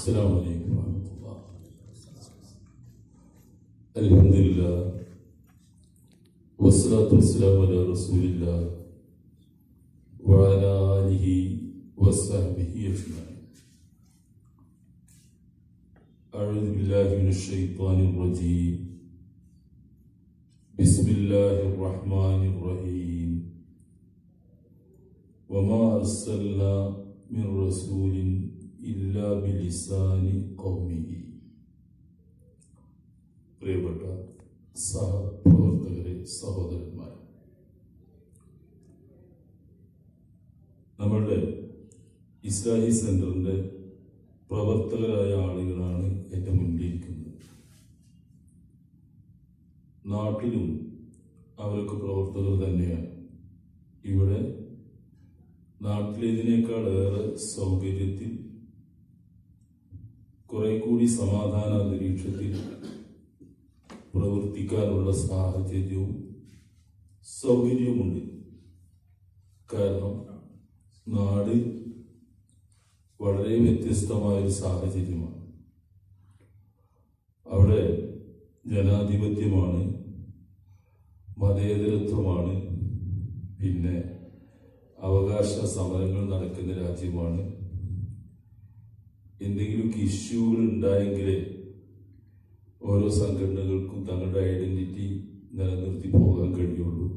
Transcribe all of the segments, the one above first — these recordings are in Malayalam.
السلام عليكم ورحمة الله. الحمد لله والصلاة والسلام على رسول الله وعلى آله وصحبه أجمعين. أعوذ بالله من الشيطان الرجيم. بسم الله الرحمن الرحيم. وما أرسلنا من رسول إلا بلسان قومه. പ്രിയപ്പെട്ട സഹപ്രവർത്തകരെ, സഹോദരന്മാരെ, നമ്മളുടെ ഇസ്ലാഹി സെന്ററിന്റെ പ്രവർത്തകരായ ആളുകളാണ് എൻ്റെ മുന്നിലിരിക്കുന്നത്. നാട്ടിലും അവരൊക്കെ പ്രവർത്തകർ തന്നെയാണ്. ഇവിടെ നാട്ടിലേതിനേക്കാൾ ഏറെ സൗകര്യത്തിൽ, കുറെ കൂടി സമാധാന അന്തരീക്ഷത്തിൽ പ്രവർത്തിക്കാനുള്ള സാഹചര്യവും സൗകര്യവുമുണ്ട്. കാരണം നാട് വളരെ വ്യത്യസ്തമായൊരു സാഹചര്യമാണ്. അവിടെ ജനാധിപത്യമാണ്, മതേതരത്വമാണ്, പിന്നെ അവകാശ സമരങ്ങൾ നടക്കുന്ന രാജ്യമാണ്. എന്തെങ്കിലുമൊക്കെ ഇഷ്യൂകൾ ഉണ്ടായെങ്കിലേ ഓരോ സംഘടനകൾക്കും തങ്ങളുടെ ഐഡന്റിറ്റി നിലനിർത്തി പോകാൻ കഴിയുള്ളൂ.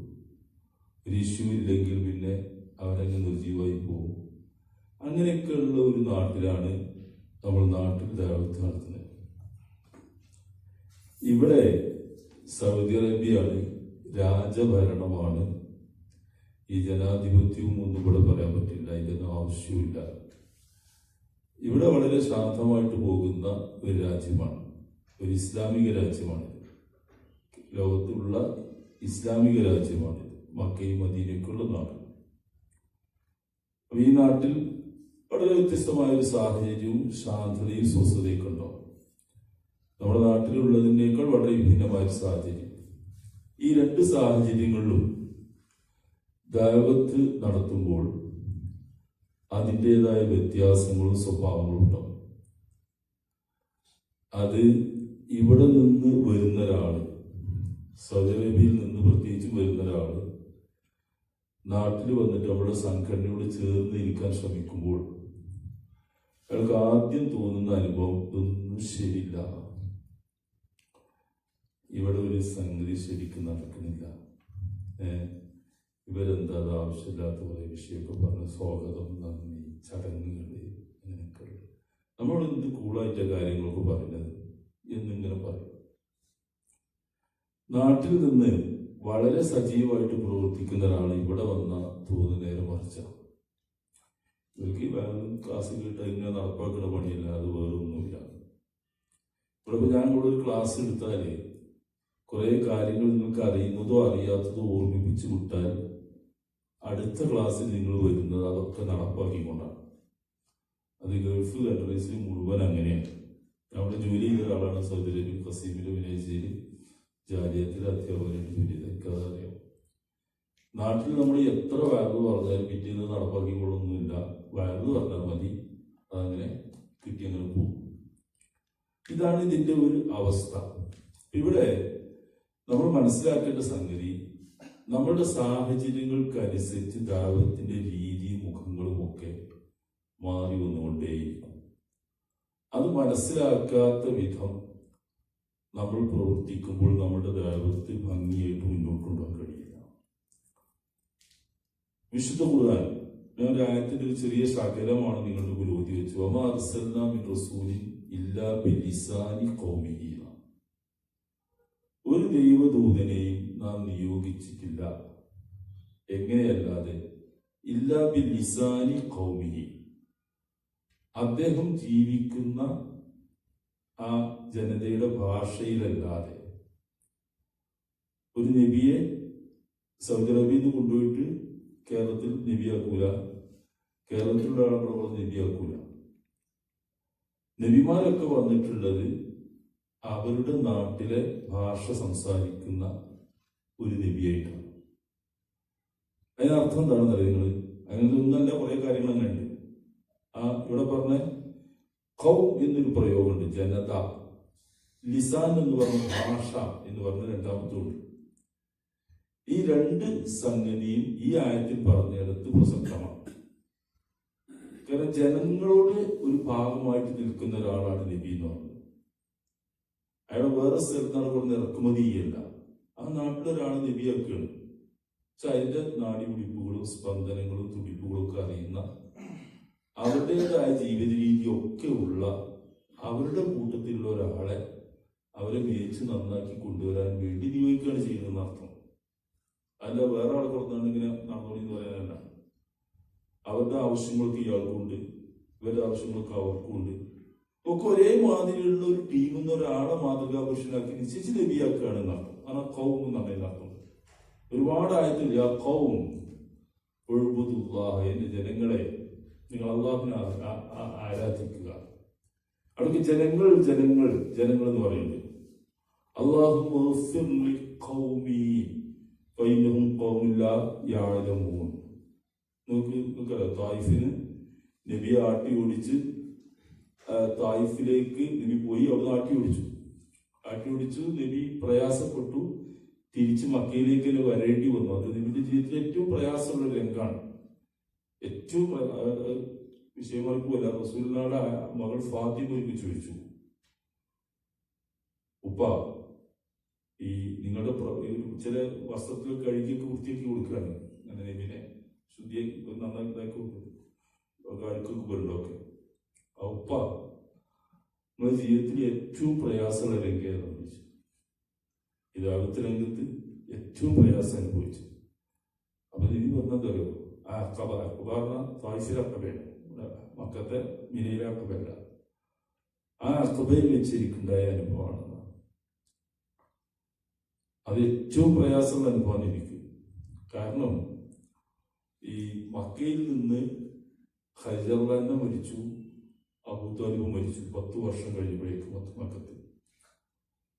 ഒരു ഇഷ്യൂ ഇല്ലെങ്കിൽ പിന്നെ അവരങ്ങ് നിർജീവമായി പോകും. അങ്ങനെയൊക്കെയുള്ള ഒരു നാട്ടിലാണ് നമ്മൾ നാട്ടിൽ ദഅവത്ത് നടത്തുന്നത്. ഇവിടെ സൗദി അറേബ്യയാണ്, രാജഭരണമാണ്. ഈ ജനാധിപത്യവും ഒന്നും ഇവിടെ പറയാൻ പറ്റില്ല, ഇതിന്റെ ആവശ്യമില്ല. ഇവിടെ വളരെ ശാന്തമായിട്ട് പോകുന്ന ഒരു രാജ്യമാണ്, ഒരു ഇസ്ലാമിക രാജ്യമാണ്. ലോകത്തുള്ള ഇസ്ലാമിക രാജ്യമാണിത്, മക്കയും മദീനയ്ക്കുള്ള നാട്. ഈ നാട്ടിൽ വളരെ വ്യത്യസ്തമായ ഒരു സാഹചര്യവും ശാന്തതയും സ്വസ്ഥതയൊക്കെ ഉണ്ടാവും. നമ്മുടെ നാട്ടിലുള്ളതിനേക്കാൾ വളരെ വിഭിന്നമായ ഒരു സാഹചര്യം. ഈ രണ്ട് സാഹചര്യങ്ങളിലും ദഅവത്ത് നടത്തുമ്പോൾ അതിൻ്റെതായ വ്യത്യാസങ്ങളും സ്വഭാവങ്ങളും ഉണ്ടാവും. അത് ഇവിടെ നിന്ന് വരുന്ന ഒരാള്, സൗദി അറേബ്യയിൽ നിന്ന് പ്രത്യേകിച്ച് വരുന്ന ഒരാള് നാട്ടിൽ വന്നിട്ട് നമ്മുടെ സംഘടനയോട് ചേർന്ന് ഇരിക്കാൻ ശ്രമിക്കുമ്പോൾ അയാൾക്ക് ആദ്യം തോന്നുന്ന അനുഭവം, ഇതൊന്നും ശരിയില്ല, ഇവിടെ ഒരു സംഗതി ശരിക്കും നടക്കുന്നില്ല, ഇവരെന്താ ആവശ്യമില്ലാത്ത കുറെ വിഷയമൊക്കെ പറഞ്ഞ് സ്വാഗതം, നന്ദി, ചടങ്ങുകൾ, അങ്ങനെയൊക്കെ നമ്മൾ എന്ത് കൂളായിട്ട കാര്യങ്ങളൊക്കെ പറയുന്നത് എന്നിങ്ങനെ പറയും. നാട്ടിൽ നിന്ന് വളരെ സജീവമായിട്ട് പ്രവർത്തിക്കുന്ന ഒരാൾ ഇവിടെ വന്ന തോന്നുന്ന നേരെ മറിച്ച ഇവർക്ക് വേറെ ക്ലാസ് കേട്ട ഇങ്ങനെ നടപ്പാക്കുന്ന പണിയല്ല, അത് വേറൊന്നുമില്ല. ഇവിടെ ഞാൻ ഇവിടെ ഒരു ക്ലാസ് എടുത്താല് കുറെ കാര്യങ്ങൾ നിങ്ങൾക്ക് അറിയുന്നതോ അറിയാത്തതോ ഓർമ്മിപ്പിച്ച് വിട്ടാൽ അടുത്ത ക്ലാസ്സിൽ നിങ്ങൾ വരുന്നത് അതൊക്കെ നടപ്പാക്കിക്കൊണ്ടാണ്. അത് ഗൾഫ് കൺട്രീസിൽ മുഴുവൻ അങ്ങനെയാണ്. അവിടെ ജോലി ചെയ്ത ഒരാളാണ് സൗദി അറേബ്യ, ഖസീമിലെ വിനേജിയിൽ ജാലിയത്തിലെ അധ്യാപകനായിട്ട് ജോലി ചെയ്ത് അറിയാം. നാട്ടിൽ നമ്മൾ എത്ര വാല്യൂ പറഞ്ഞാലും പിറ്റേന്ന് നടപ്പാക്കിക്കൊള്ളൊന്നുമില്ല. വാല്യൂ പറഞ്ഞാൽ മതി, അതങ്ങനെ കിട്ടിയങ്ങനെ പോകും. ഇതാണ് ഇതിന്റെ ഒരു അവസ്ഥ. ഇവിടെ നമ്മൾ മനസ്സിലാക്കേണ്ട സംഗതി, നമ്മളുടെ സാഹചര്യങ്ങൾക്കനുസരിച്ച് ദഅവത്തിന്റെ രീതി, മുഖങ്ങളും ഒക്കെ മാറി വന്നുകൊണ്ടേയിരിക്കും. അത് മനസ്സിലാക്കാത്ത വിധം നമ്മൾ പ്രവർത്തിക്കുമ്പോൾ നമ്മുടെ ദഅവത്ത് ഭംഗിയായിട്ട് മുന്നോട്ട് കൊണ്ടുപോകാൻ കഴിയില്ല. വിശുദ്ധ ഖുർആൻ, ഞാൻ ഒരു ആയത്തിന്റെ ഒരു ചെറിയ ശകലമാണ് നിങ്ങളുടെ മുന്നിൽ ഓതി വെച്ചു. വമാ അർസൽനാ മിൻ റസൂലിൻ ഇല്ലാ ബിലിസാനി ഖൗമിഹി. ഒരു ദൈവദൂതനെയും നാം നിയോഗിച്ചിട്ടില്ല, എങ്ങനെയല്ലാതെ, ഇല്ലാ ബിലിസാനി ഖൗമിഹി, അദ്ദേഹം ജീവിക്കുന്ന ആ ജനതയുടെ ഭാഷയിലല്ലാതെ. ഒരു നബിയെ സൗദി അറേബ്യയിൽ നിന്ന് കൊണ്ടുപോയിട്ട് കേരളത്തിൽ നബിയാക്കൂല, കേരളത്തിലുള്ള ആളുകളോട് നബിയാക്കൂല. നബിമാരൊക്കെ വന്നിട്ടുള്ളത് അവരുടെ നാട്ടിലെ ഭാഷ സംസാരിക്കുന്ന ഒരു നബിയായിട്ടാണ്. അതിനർത്ഥം എന്താണെന്ന് അറിയുന്നത്? അങ്ങനത്തെ ഒന്നല്ല, കുറെ കാര്യങ്ങൾ അങ്ങനെ ഉണ്ട്. ഇവിടെ പറഞ്ഞ ഖൗം എന്നൊരു പ്രയോഗമുണ്ട്, ജനത. ലിസാൻ എന്ന് പറഞ്ഞ ഭാഷ എന്ന് പറഞ്ഞ രണ്ടാമത്തുണ്ട്. ഈ രണ്ട് സംഗതിയും ഈ ആയത്തിൽ പറഞ്ഞെടുത്ത് പ്രസക്തമാണ്. കാരണം ജനങ്ങളോട് ഒരു ഭാഗമായിട്ട് നിൽക്കുന്ന ഒരാളാണ് നബി എന്ന് പറയുന്നത്. അയാൾ വേറെ സ്ഥലത്താണ് കൊടുത്ത് ഇറക്കുമതി ചെയ്യല്ല, ആ നാട്ടിലൊരാൾ നബിയാക്കുകയാണ്. പക്ഷെ അതിന്റെ നാടിപിടിപ്പുകളും സ്പന്ദനങ്ങളും തുടിപ്പുകളും ഒക്കെ അറിയുന്ന, അവരുടേതായ ജീവിത രീതിയൊക്കെ ഉള്ള അവരുടെ കൂട്ടത്തിലുള്ള ഒരാളെ അവരെ മേച്ച് നന്നാക്കി കൊണ്ടുവരാൻ വേണ്ടി നിയോഗിക്കുകയാണ് ചെയ്യുന്നതെന്ന് അർത്ഥം. അല്ല വേറെ ആൾ കൊടുത്താണ് ഇങ്ങനെ നടന്നോളി എന്ന് പറയാനല്ല. അവരുടെ ആവശ്യങ്ങൾക്ക് ഇയാൾക്കുണ്ട്, ഇവരുടെ ആവശ്യങ്ങൾക്ക് അവർക്കുണ്ട്. ഒക്കെ ഒരേ മാതിരിയുള്ള ഒരു ടീം എന്ന ഒരാളെ മാതൃകാ പുരുഷനാക്കി നിശ്ചയിച്ച് നബിയാക്കുകയാണ് എന്നർത്ഥം. ആണ് ഖൗം എന്നറിയുന്ന അർത്ഥം. ഒരുപാട് ആയത്തിൽ യാ ഖൗം ഉഅ്ബുദുല്ലാഹ, എന്റെ ജനങ്ങളെ നിങ്ങൾ അള്ളാഹുവിനെ ആരാധിക്കുക. അവിടേക്ക് ജനങ്ങൾ ജനങ്ങൾ ജനങ്ങൾ എന്ന് പറയുന്നത് അല്ലാഹുമ്മ ഗ്ഫിർ ലി ഖൗമി ഫഇന്നഹും ഖൗമുൻ ലാ യഅലമൂൻ. നോക്ക്, തായിഫിന് നബിയെ ആട്ടി ഓടിച്ച് തായിഫിലേക്ക് നബി പോയി, അവിടെ ആട്ടി ഓടിച്ചു. നബി പ്രയാസപ്പെട്ടു, തിരിച്ച് മക്കയിലേക്ക് തന്നെ വരേണ്ടി വന്നു. അത് നബിയുടെ ജീവിതത്തിൽ ഏറ്റവും പ്രയാസമുള്ള രംഗമാണ്. ഏറ്റവും വിഷയമായി പോലെ റസൂലുള്ളാഹിയുടെ മകൾ ഫാത്തിമയ്ക്ക് ചോദിച്ചു, ഉപ്പ ഈ നിങ്ങളുടെ ചില വസ്ത്രത്തിൽ കഴുകിയൊക്കെ വൃത്തിയാക്കി കൊടുക്കുകയാണ്, അങ്ങനെ നബിനെ ശുദ്ധിയാക്കി നന്നായി ഇതാക്കി കൊടുക്കും, കഴുക്കൊക്കെ വരുന്നതൊക്കെ. ആ ഉപ്പ നിങ്ങളുടെ ജീവിതത്തിൽ ഏറ്റവും പ്രയാസമുള്ള രംഗം ഏതാണെന്ന് ചോദിച്ചു. ഇതാകത്തെ രംഗത്ത് ഏറ്റവും പ്രയാസം അനുഭവിച്ചു. അപ്പൊ നബി പറഞ്ഞത് അറിയോ, ആ അക്കബ പറഞ്ഞ തായിഫിലെ അക്കബയാണ്, മക്കത്തെ മിനയിലെ അക്കബല്ല. ആ അക്കബയിൽ വെച്ചിരിക്കുണ്ടായ അനുഭവമാണ്. അത് ഏറ്റവും പ്രയാസമുള്ള അനുഭവമാണ് എനിക്ക്. കാരണം ഈ മക്കയിൽ നിന്ന് ഖദീജ മരിച്ചു, അബൂ ത്വാലിബ് മരിച്ചു. 10 വർഷം കഴിയുമ്പോഴേക്കും മക്കത്ത്.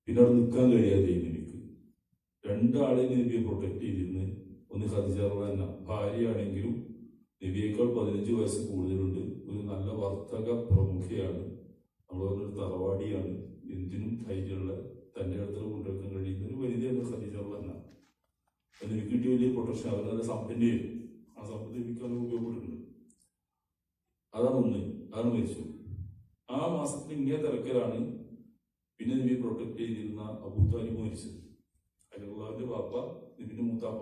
പിന്നെ അവിടെ നിൽക്കാൻ കഴിയാതെ എനിക്ക് രണ്ടാളെയും നബിയെ പ്രൊട്ടക്ട് ചെയ്തിരുന്ന്. ഒന്ന് ഖദീജ ഭാര്യയാണെങ്കിലും നബിയേക്കാൾ 15 വയസ്സ് കൂടുതലുണ്ട്, ഒരു നല്ല വർത്തക പ്രമുഖയാണ്, നമ്മൾ പറഞ്ഞൊരു തറവാടിയാണ്, എന്തിനും ധൈര്യമുള്ള, തൻ്റെ അടുത്ത് കൊണ്ടുവെക്കാൻ കഴിയുന്ന ഒരു വനിതയാണ് ഖദീജ. നബിക്ക് കിട്ടിയ വലിയ പ്രൊട്ടക്ഷൻ. അവർ നല്ല സമ്പന്നയും, ആ സമ്പത്ത് നബിക്കാൻ ഉപയോഗപ്പെടുന്നുണ്ട്. അതാണ് മരിച്ചു. ആ മാസത്തിൽ ഇങ്ങനെ തിരക്കലാണ് പിന്നെ നബി പ്രൊട്ടക്ട് ചെയ്തിരുന്ന അബൂ ത്വാലിബ് മരിച്ചത്. അലിന്റെ വാപ്പ, നബിന്റെ മൂത്താപ്പ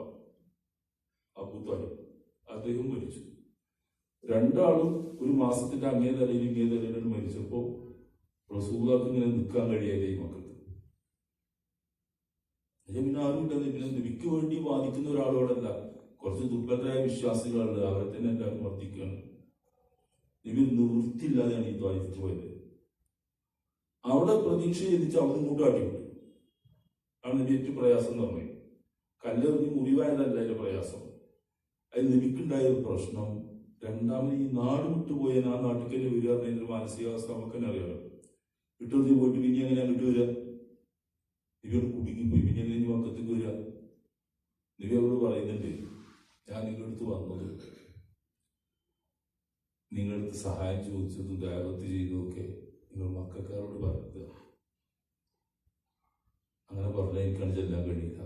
അബൂ ത്വാലിബ്, അദ്ദേഹം മരിച്ചു. രണ്ടാളും ഒരു മാസത്തിന്റെ അങ്ങേ തലയിലും മരിച്ചപ്പോ റസൂലുള്ളാഹിക്ക് ഇങ്ങനെ നിൽക്കാൻ കഴിയാതെ മക്കൾക്ക്. പിന്നെ ആരുമില്ല, പിന്നെ നബിക്ക് വേണ്ടി വാദിക്കുന്ന ഒരാളോടല്ല, കുറച്ച് ദുർബലരായ വിശ്വാസികളുണ്ട്, അവരെ തന്നെ എല്ലാവരും വർദ്ധിക്കുകയാണ്. നബി നിവൃത്തിയില്ലാതെയാണ് ഈ ത്വായിഫ് പോയത്. അവിടെ പ്രതീക്ഷ ചെയ്തിച്ച് അവിടെ ഇങ്ങോട്ട് ആട്ടിവിട്ടു. ആണ് നബി ഏറ്റവും പ്രയാസം എന്ന് പറഞ്ഞത്. കല്ലെറിഞ്ഞ് മുറിവായതല്ല അതിന്റെ പ്രയാസം. അത് നബിക്കുണ്ടായ ഒരു പ്രശ്നം. രണ്ടാമത് ഈ നാട് വിട്ടുപോയ ആ നാട്ടിൽ തന്നെ വരിക എന്നൊരു മാനസികാവസ്ഥ നമുക്ക് തന്നെ അറിയാലോ. വിട്ടുകൊടുത്ത് പോയിട്ട് പിന്നെ എങ്ങനെ അങ്ങോട്ട് വരിക? നബിയോട് കുടുങ്ങിപ്പോയി. പിന്നെ എങ്ങനെ മക്കത്തേക്ക് വരിക? നബി അവരോട് പറയുന്നുണ്ട്, ഞാൻ നിങ്ങളുടെ അടുത്ത് വന്നത്, നിങ്ങളടുത്ത് സഹായം ചോദിച്ചതും ദാവത്ത് ചെയ്തതൊക്കെ നിങ്ങൾ മക്കാരോട് പറയുക. അങ്ങനെ പറഞ്ഞാൽ എനിക്കാണ് ചെല്ലാൻ കഴിയില്ല.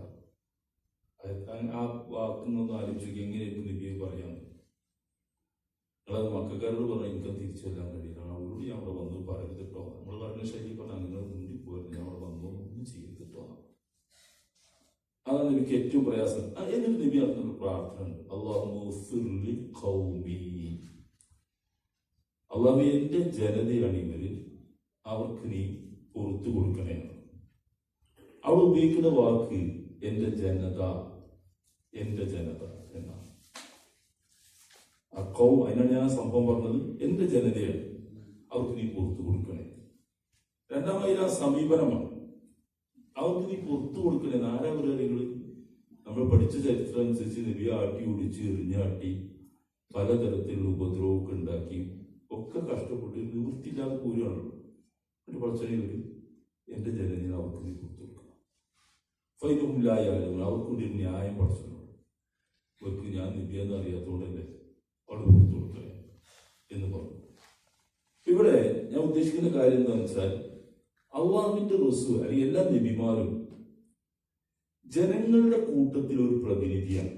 ആ വാക്കുന്നൊന്ന് ആലോചിക്കുക, എങ്ങനെയായിരിക്കും നബിയെ പറയാൻ? നിങ്ങളത് മക്കാരോട് പറഞ്ഞാൽ എനിക്കത് തിരിച്ചു ചെല്ലാൻ കഴിയില്ല. അവരോട് ഞാൻ അവിടെ വന്നു പറയരുതിട്ടോ. നമ്മൾ പറഞ്ഞ ശൈലി പറഞ്ഞാൽ അങ്ങനെ മുണ്ടി പോയിരുന്നു, ഞാൻ അവിടെ വന്നു ഒന്നും ചെയ്തിട്ടോ. അതാണ് എനിക്ക് ഏറ്റവും പ്രയാസം. എന്നിട്ട് നബി നടത്തുന്ന പ്രാർത്ഥന ഉണ്ട്, അല്ലാഹുമ്മ ഖൗമി, അല്ലാഹു എന്റെ ജനതയാണ് ഇവര്, അവർക്ക് നീ പുറത്തു കൊടുക്കണേ. അവിടെ ഉപയോഗിക്കുന്ന വാക്ക് എന്റെ ജനത എന്നാണ്. അതിനാണ് ഞാൻ സംഭവം പറഞ്ഞത്, എന്റെ ജനതയാണ്, അവർക്ക് നീ പുറത്തു കൊടുക്കണേ. രണ്ടാമത് ആ സമീപനമാണ്, അവർക്ക് നീ പുറത്തു കൊടുക്കണേ. നാലാപരികൾ നമ്മൾ പഠിച്ച ചരിത്രം അനുസരിച്ച് നബിയെ ആട്ടി ഓടിച്ച് എറിഞ്ഞാട്ടി പലതരത്തിലുള്ള ഉപദ്രവമൊക്കെ ഉണ്ടാക്കി ഒക്കെ കഷ്ടപ്പെട്ട് നിവൃത്തിയില്ലാതെ പോരുകയാണല്ലോ. ഒരു പ്രശ്നം വരും, എന്റെ ജനതയെ അവർക്ക് നീ പുറത്തു കൊടുക്കണം. ഫൈനുമില്ലായാലും അവർക്കൊരു ന്യായം പഠിച്ചല്ലോ, അവർക്ക് ഞാൻ നബിയെന്ന് അറിയാത്തതുകൊണ്ടല്ലേ അവിടെ പുറത്തു കൊടുക്കണേ എന്ന് പറഞ്ഞു. ഇവിടെ ഞാൻ ഉദ്ദേശിക്കുന്ന കാര്യം എന്താണെന്ന് വെച്ചാൽ അള്ളാഹുവിന്റെ റസൂൽ അല്ലെങ്കിൽ എല്ലാ നബിമാരും ജനങ്ങളുടെ കൂട്ടത്തിൽ ഒരു പ്രതിനിധിയാണ്.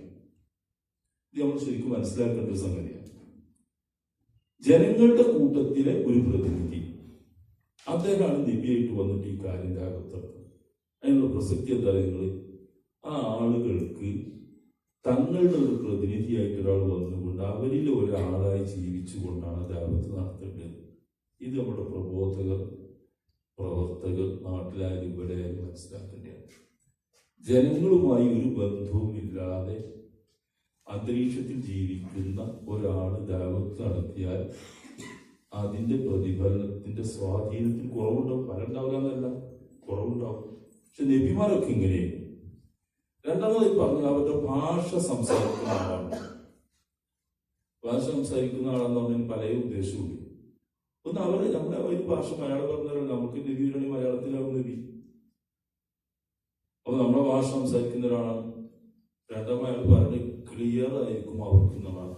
ഇത് നമ്മൾ ശരിക്കും മനസ്സിലാക്കേണ്ട ഒരു സംഗതിയാണ്. ജനങ്ങളുടെ കൂട്ടത്തിലെ ഒരു പ്രതിനിധി, അദ്ദേഹമാണ് നബിയായിട്ട് വന്നിട്ട് ഈ കാര്യം രേഖപ്പെടുത്തുന്നത്. അതിനുള്ള പ്രസക്തി എന്താ? നിങ്ങൾ ആ ആളുകൾക്ക് തങ്ങളുടെ ഒരു പ്രതിനിധിയായിട്ട് ഒരാൾ വന്നുകൊണ്ട് അവരിൽ ഒരാളായി ജീവിച്ചുകൊണ്ടാണ് ദാവത്ത് നടത്തേണ്ടത്. ഇത് നമ്മുടെ പ്രബോധകർ, പ്രവർത്തകർ നാട്ടിലായാലും ഇവിടെ മനസ്സിലാക്കേണ്ടതാണ്. ജനങ്ങളുമായി ഒരു ബന്ധവുമില്ലാതെ അന്തരീക്ഷത്തിൽ ജീവിക്കുന്ന ഒരാൾ ദാവത്ത് നടത്തിയാൽ അതിന്റെ പ്രതിഫലനത്തിന്റെ സ്വാധീനത്തിൽ കുറവുണ്ടാവും. ഫലം ഉണ്ടാവില്ല എന്നല്ല, കുറവുണ്ടാവും. പക്ഷെ നബിമാരൊക്കെ ഇങ്ങനെയാണ്. രണ്ടാമതായി പറഞ്ഞാൽ അവരുടെ ഭാഷ സംസാരിക്കുന്ന ആളാണ്. ഭാഷ സംസാരിക്കുന്ന ആളെന്ന് പറഞ്ഞാൽ പല ഉദ്ദേശമുണ്ട്. ഒന്ന് അവര് നമ്മുടെ ഒരു ഭാഷ മലയാളം പറഞ്ഞാലും നമുക്ക് നബിയുടെ മലയാളത്തിലാവും നബി. അപ്പൊ നമ്മുടെ ഭാഷ സംസാരിക്കുന്ന ഒരാളാണ്. രണ്ടാമത് അയാൾ പറഞ്ഞ് ക്ലിയർ ആയിരിക്കും അവർക്കുന്നതാണ്.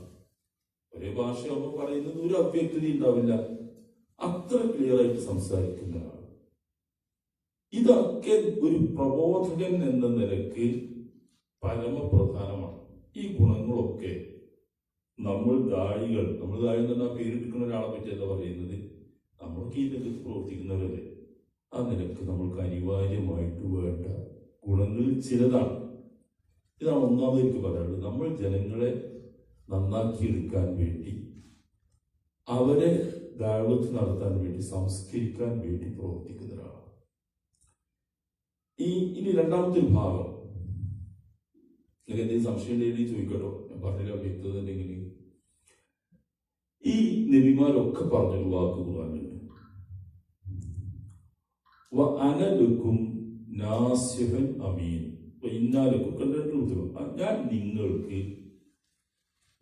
ഒരേ ഭാഷയാകുമ്പോൾ പറയുന്നത് ഒരു അവ്യക്തത ഉണ്ടാവില്ല, അത്ര ക്ലിയർ ആയിട്ട് സംസാരിക്കുന്ന ആൾ. ഇതൊക്കെ ഒരു പ്രബോധകൻ എന്ന നിലയ്ക്ക് പരമപ്രധാനമാണ്. ഈ ഗുണങ്ങളൊക്കെ നമ്മൾ ദാഴികൾ തന്നെ പേരിട്ടിക്കുന്ന ഒരാളെ പറ്റി എന്താ പറയുന്നത്, നമ്മൾക്ക് ഈ രംഗത്ത് പ്രവർത്തിക്കുന്നവരല്ലേ, ആ നിലക്ക് നമ്മൾക്ക് അനിവാര്യമായിട്ട് വേണ്ട ഗുണങ്ങളിൽ ചിലതാണ്. ഇതാണ് ഒന്നാമത് എനിക്ക് പറയാനുള്ളത്. നമ്മൾ ജനങ്ങളെ നന്നാക്കിയെടുക്കാൻ വേണ്ടി, അവരെ ദാവത്ത് നടത്താൻ വേണ്ടി, സംസ്കരിക്കാൻ വേണ്ടി പ്രവർത്തിക്കുന്ന ഒരാളാണ്. ഇനി രണ്ടാമത്തെ ഒരു ഭാഗം, നിങ്ങൾക്ക് എന്തെങ്കിലും സംശയം ഉണ്ടെങ്കിൽ ചോദിക്കട്ടോ, ഞാൻ പറഞ്ഞില്ല വ്യക്തത ഉണ്ടെങ്കിൽ. ഈ നബിമാരൊക്കെ പറഞ്ഞൊരു വാക്ക് ഖുർആനിലുണ്ട്, അനലക്കും നാസിഹൻ അമീൻ ഇന്നാലക്കും. കണ്ടിട്ട് ഞാൻ നിങ്ങൾക്ക്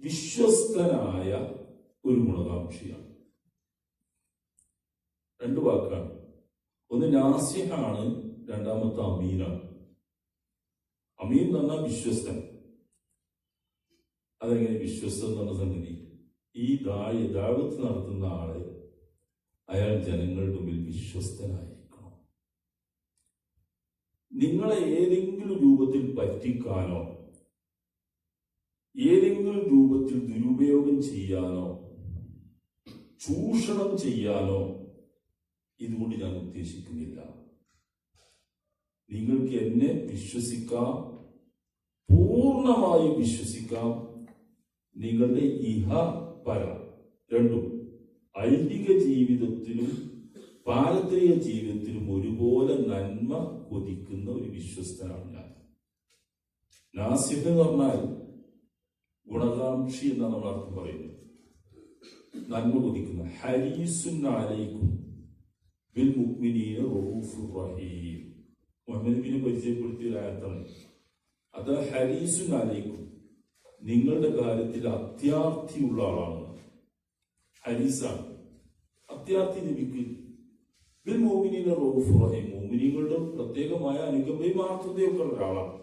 വിശ്വസ്തനായ ഒരു ഗുണകാംക്ഷിയാണ്. രണ്ട് വാക്കാണ്. ഒന്ന് നാസിഹാണ്, രണ്ടാമത്തെ അമീനാണ്. അമീൻ എന്ന് പറഞ്ഞാൽ വിശ്വസ്തൻ. അതെങ്ങനെ വിശ്വസ്തൻ എന്ന് പറഞ്ഞ സംഗതി? ഈ ദാവത്ത് നടത്തുന്ന ആളെ അയാൾ ജനങ്ങളുടെ മുമ്പിൽ വിശ്വസ്തനായിരിക്കണം. നിങ്ങളെ ഏതെങ്കിലും രൂപത്തിൽ പറ്റിക്കാനോ ഏതെങ്കിലും രൂപത്തിൽ ദുരുപയോഗം ചെയ്യാനോ ചൂഷണം ചെയ്യാനോ ഇതുകൊണ്ട് ഞാൻ ഉദ്ദേശിക്കുന്നില്ല. നിങ്ങൾക്ക് എന്നെ വിശ്വസിക്കാം, പൂർണ്ണമായി വിശ്വസിക്കാം. നിങ്ങളുടെ ഇഹ പര രണ്ടും, ഐഹിക ജീവിതത്തിലും പാരത്രിക ജീവിതത്തിലും ഒരുപോലെ നന്മ കൊതിക്കുന്ന ഒരു വിശ്വസ്തനാണ് ഞാൻ. നാസിഹ് എന്ന് പറഞ്ഞാൽ ഗുണകാംക്ഷി എന്നാണ് നമ്മൾ അർത്ഥം പറയുന്നത്. നന്മ കൊതിക്കുന്ന. ഹരീസുൻ അലൈക്കും ബിൽ മുഅ്മിനീന റഊഫുർ റഹീം. മുഹമ്മദ് നബിയെ പരിചയപ്പെടുത്തിയ ഒരു ആയത്താണ് അത്. ഹരീസുൻ അലൈക്കും, നിങ്ങളുടെ കാര്യത്തിൽ അത്യാർത്ഥിയുള്ള ആളാണ്. ഹരീസാണ്, അത്യാർത്ഥി നബിക്ക്. ബിൽ മുഅ്മിനീന റഊഫുർ റഹീം, മുഅ്മിനീങ്ങളുടെ പ്രത്യേകമായ അനുകമ്പയും ആർദ്രതയൊക്കെ ഉള്ള ഒരാളാണ്.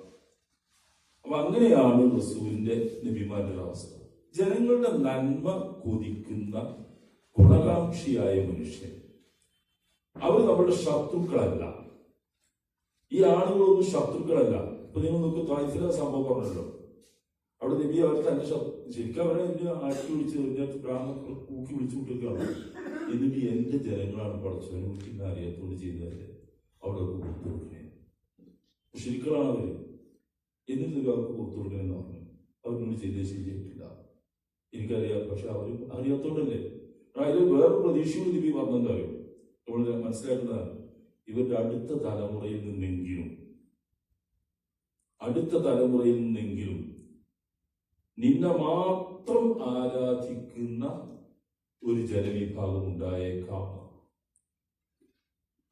അപ്പൊ അങ്ങനെയാണ് റസൂലിന്റെ നബിമാരുടെ അവസ്ഥ. ജനങ്ങളുടെ നന്മ കൊതിക്കുന്ന ഗുണകാംക്ഷിയായ മനുഷ്യൻ. അവർ നമ്മുടെ ശത്രുക്കളല്ല. ഈ ആളുകളൊന്നും ശത്രുക്കളല്ല. ഇപ്പൊ നിങ്ങൾ നോക്ക്, തായ്ഫിലെ സംഭവം പറഞ്ഞല്ലോ. അവിടെ നബി അവർ തന്നെ ശരിക്കും അവരെ ആട്ടി വിളിച്ച് ഗ്രാമത്തിൽ കൂക്കി വിളിച്ചു വിട്ടിരിക്കുകയാണ്. എന്നിട്ട് എന്റെ ജനങ്ങളാണ് പഠിച്ചവനെ വിളിക്കുന്ന അറിയാത്തോട് ചെയ്തതല്ലേ അവിടെ കൊടുത്തു കൊടുക്കണേ. ശരിക്കളാണ് അവര്. എന്നിട്ട് അവർക്ക് കൊടുത്തു കൊടുക്കണമെന്ന് പറഞ്ഞു. അവരോട് ചെയ്തേ ശരിയായിട്ടില്ല, എനിക്കറിയാം. പക്ഷെ അവരും അറിയാത്തോണ്ടല്ലേ. അതിൽ വേറൊരു പ്രതീക്ഷയോട് നബി പറഞ്ഞെന്തറിയോ? നമ്മൾ മനസ്സിലാക്കുന്നതാണ്, ഇവരുടെ അടുത്ത തലമുറയിൽ നിന്നെങ്കിലും നിന്നെ മാത്രം ആരാധിക്കുന്ന ഒരു ജനവിഭാഗം ഉണ്ടായേക്കാം.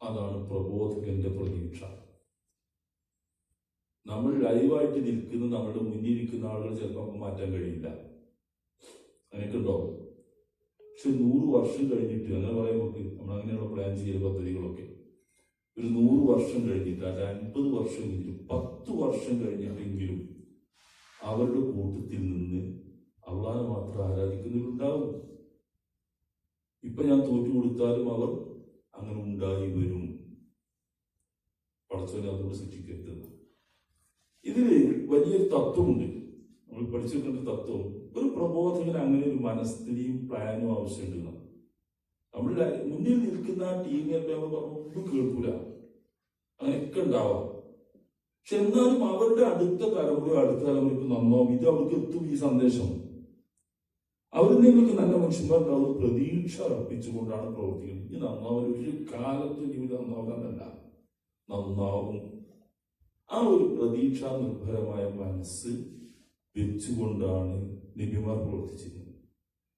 അതാണ് പ്രബോധകന്റെ പ്രതീക്ഷ. നമ്മൾ ലൈവായിട്ട് നിൽക്കുന്ന, നമ്മുടെ മുന്നിൽ ഇരിക്കുന്ന ആളുകൾ ചിലപ്പോൾ നമുക്ക് മാറ്റാൻ കഴിയില്ല. അങ്ങനെയൊക്കെയുണ്ടോ? പക്ഷെ 100 വർഷം കഴിഞ്ഞിട്ട്, അങ്ങനെ പറയാൻ നോക്ക്, നമ്മൾ അങ്ങനെയുള്ള പ്ലാൻ ചെയ്ത പദ്ധതികളൊക്കെ ഒരു 100 വർഷം കഴിഞ്ഞിട്ട്, അല്ല 50 വർഷം കഴിഞ്ഞിട്ട്, 10 വർഷം കഴിഞ്ഞിട്ടെങ്കിലും അവരുടെ കൂട്ടത്തിൽ നിന്ന് അള്ളാഹനെ മാത്രം ആരാധിക്കുന്നവരുണ്ടാവും. ഇപ്പൊ ഞാൻ തോറ്റു കൊടുത്താലും അവർ അങ്ങനെ ഉണ്ടായി വരും. പടച്ചോനെ അതോട് ശിക്ഷിക്കരുത്. ഇതില് വലിയൊരു തത്വമുണ്ട്, നമ്മൾ പഠിച്ചിട്ടുണ്ട് തത്വം. ഒരു പ്രബോധകന് അങ്ങനെ ഒരു മനസ്ഥിതിയും പ്ലാനും ആവശ്യമുണ്ട്. നമ്മുടെ മുന്നിൽ നിൽക്കുന്ന ടീമിനൊക്കെ നമ്മൾ ഒന്നും കേൾക്കൂല, അങ്ങനെയൊക്കെ ഉണ്ടാവാം. പക്ഷെ എന്നാലും അവരുടെ അടുത്ത തലമുറയ്ക്ക് നന്നാവും, ഇത് അവർക്ക് എത്തും ഈ സന്ദേശം. അവരിൽ നിങ്ങൾക്ക് നല്ല മനുഷ്യന്മാർക്ക് അവർ പ്രതീക്ഷ അർപ്പിച്ചുകൊണ്ടാണ് പ്രവർത്തിക്കുന്നത്. ഇത് നന്നാവും, ഒരു കാലത്ത് ജീവിതം നന്നാവുന്നതല്ല, നന്നാവും. ആ ഒരു പ്രതീക്ഷ നിർഭരമായ മനസ്സ് വെച്ചുകൊണ്ടാണ് നബിമാർ പ്രവർത്തിച്ചിരുന്നത്.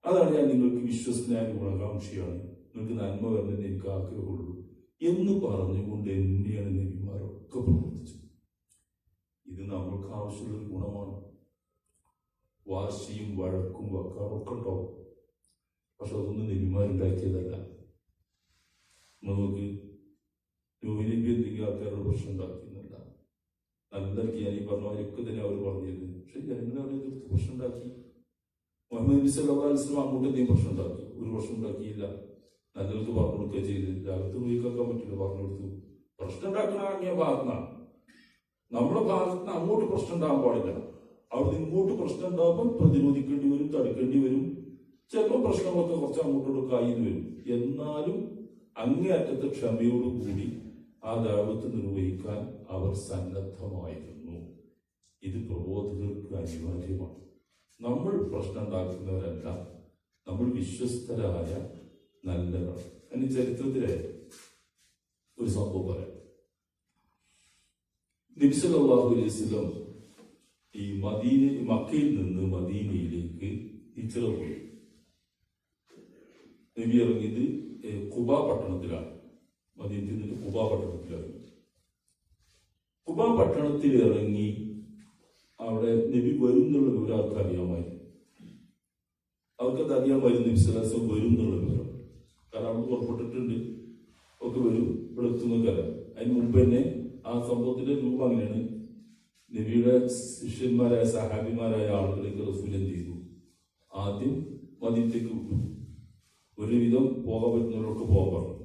അതാണ് ഞാൻ നിങ്ങൾക്ക് വിശ്വസനായ ഗുണകാംക്ഷിയാണ്, നിങ്ങൾക്ക് നന്മ വരണമെന്ന് എനിക്ക് ആഗ്രഹമുള്ളൂ എന്ന് പറഞ്ഞുകൊണ്ട് തന്നെയാണ് നബിമാരൊക്കെ പ്രവർത്തിച്ചത്. ഇത് നമ്മൾക്ക് ആവശ്യമുള്ള ഗുണമാണ്. വാശിയും വഴക്കും വക്കാറൊക്കെ ഉണ്ടാവും, പക്ഷെ അതൊന്നും നബിമാരുണ്ടാക്കിയതല്ല. നമുക്ക് നബി എന്തെങ്കിലും ആൾക്കാരുടെ പ്രശ്നം ഉണ്ടാക്കുന്നില്ല. നല്ല ജ്ഞാനി പറഞ്ഞവരൊക്കെ തന്നെ അവർ പറഞ്ഞിരുന്നു, പക്ഷെ ജനങ്ങളെ അവരെ എതിർത്ത് പ്രശ്നം ഉണ്ടാക്കി. മുഹമ്മദ് നബി സല്ലല്ലാഹു അലൈഹി വസല്ലം അങ്ങോട്ട് എന്തെങ്കിലും പ്രശ്നം ഉണ്ടാക്കി? ഒരു പ്രശ്നം ഉണ്ടാക്കിയില്ല. നല്ലവർക്ക് പറഞ്ഞു കൊടുക്കുക ചെയ്ത്, അകത്ത് പോയിക്കാൻ പറ്റില്ല, പറഞ്ഞു കൊടുത്തു. പ്രശ്നം ഉണ്ടാക്കണ ഭാഗത്താണ്, നമ്മുടെ ഭാഗത്ത് അങ്ങോട്ട് പ്രശ്നം ഉണ്ടാകാൻ പാടില്ല. അവിടെ ഇങ്ങോട്ട് പ്രശ്നം ഉണ്ടാകുമ്പോൾ പ്രതിരോധിക്കേണ്ടി വരും, തടുക്കേണ്ടി വരും. ചിലപ്പോൾ പ്രശ്നങ്ങളൊക്കെ കുറച്ച് അങ്ങോട്ടോടൊക്കെ ആയിന്ന് വരും. എന്നാലും അങ്ങേയറ്റത്തെ ക്ഷമയോടുകൂടി ആ ദഅവത്ത് നിർവഹിക്കാൻ അവർ സന്നദ്ധമായിരുന്നു. ഇത് പ്രബോധകർക്ക് അനിവാര്യമാണ്. നമ്മൾ പ്രശ്നം ഉണ്ടാക്കുന്നവരല്ല, നമ്മൾ വിശ്വസ്തരായ നല്ലതാണ്. അതിന് ചരിത്രത്തിലെ ഒരു സംഭവം പറയാം. നബി സല്ലല്ലാഹു അലൈഹി വസല്ലം ഈ മക്കയിൽ നിന്ന് മദീനയിലേക്ക് ഹിജ്റ പോയി. നബി ഇറങ്ങിയത് ഖുബാ പട്ടണത്തിലാണ്. മദീനയിൽ നിന്ന് ഖുബാ പട്ടണത്തിലിറങ്ങി. ഖുബാ പട്ടണത്തിൽ ഇറങ്ങി അവിടെ നബി വരും എന്നുള്ള വിവരം അവർക്ക് അറിയാമായിരുന്നു. അവർക്കത് അറിയാമായിരുന്നു നബി സല്ലല്ലാഹു അലൈഹി വസല്ലം വരും എന്നുള്ള വിവരം. കാരണം അവിടെ പുറപ്പെട്ടിട്ടുണ്ട്, ഒക്കെ വരും, ഇവിടെ എത്തുന്നൊക്കെ. അതിന് മുമ്പ് തന്നെ ആ സംഭവത്തിന്റെ രൂപം അങ്ങനെയാണ്. നബിയുടെ ശിഷ്യന്മാരായ സഹാബിമാരായ ആളുകളേക്ക് റസൂൽ എന്ത് ചെയ്തു? ആദ്യം മദീനത്തേക്ക് വിട്ടു. ഒരുവിധം പോകാൻ പറ്റുന്നവരൊക്കെ പോകാൻ പറഞ്ഞു.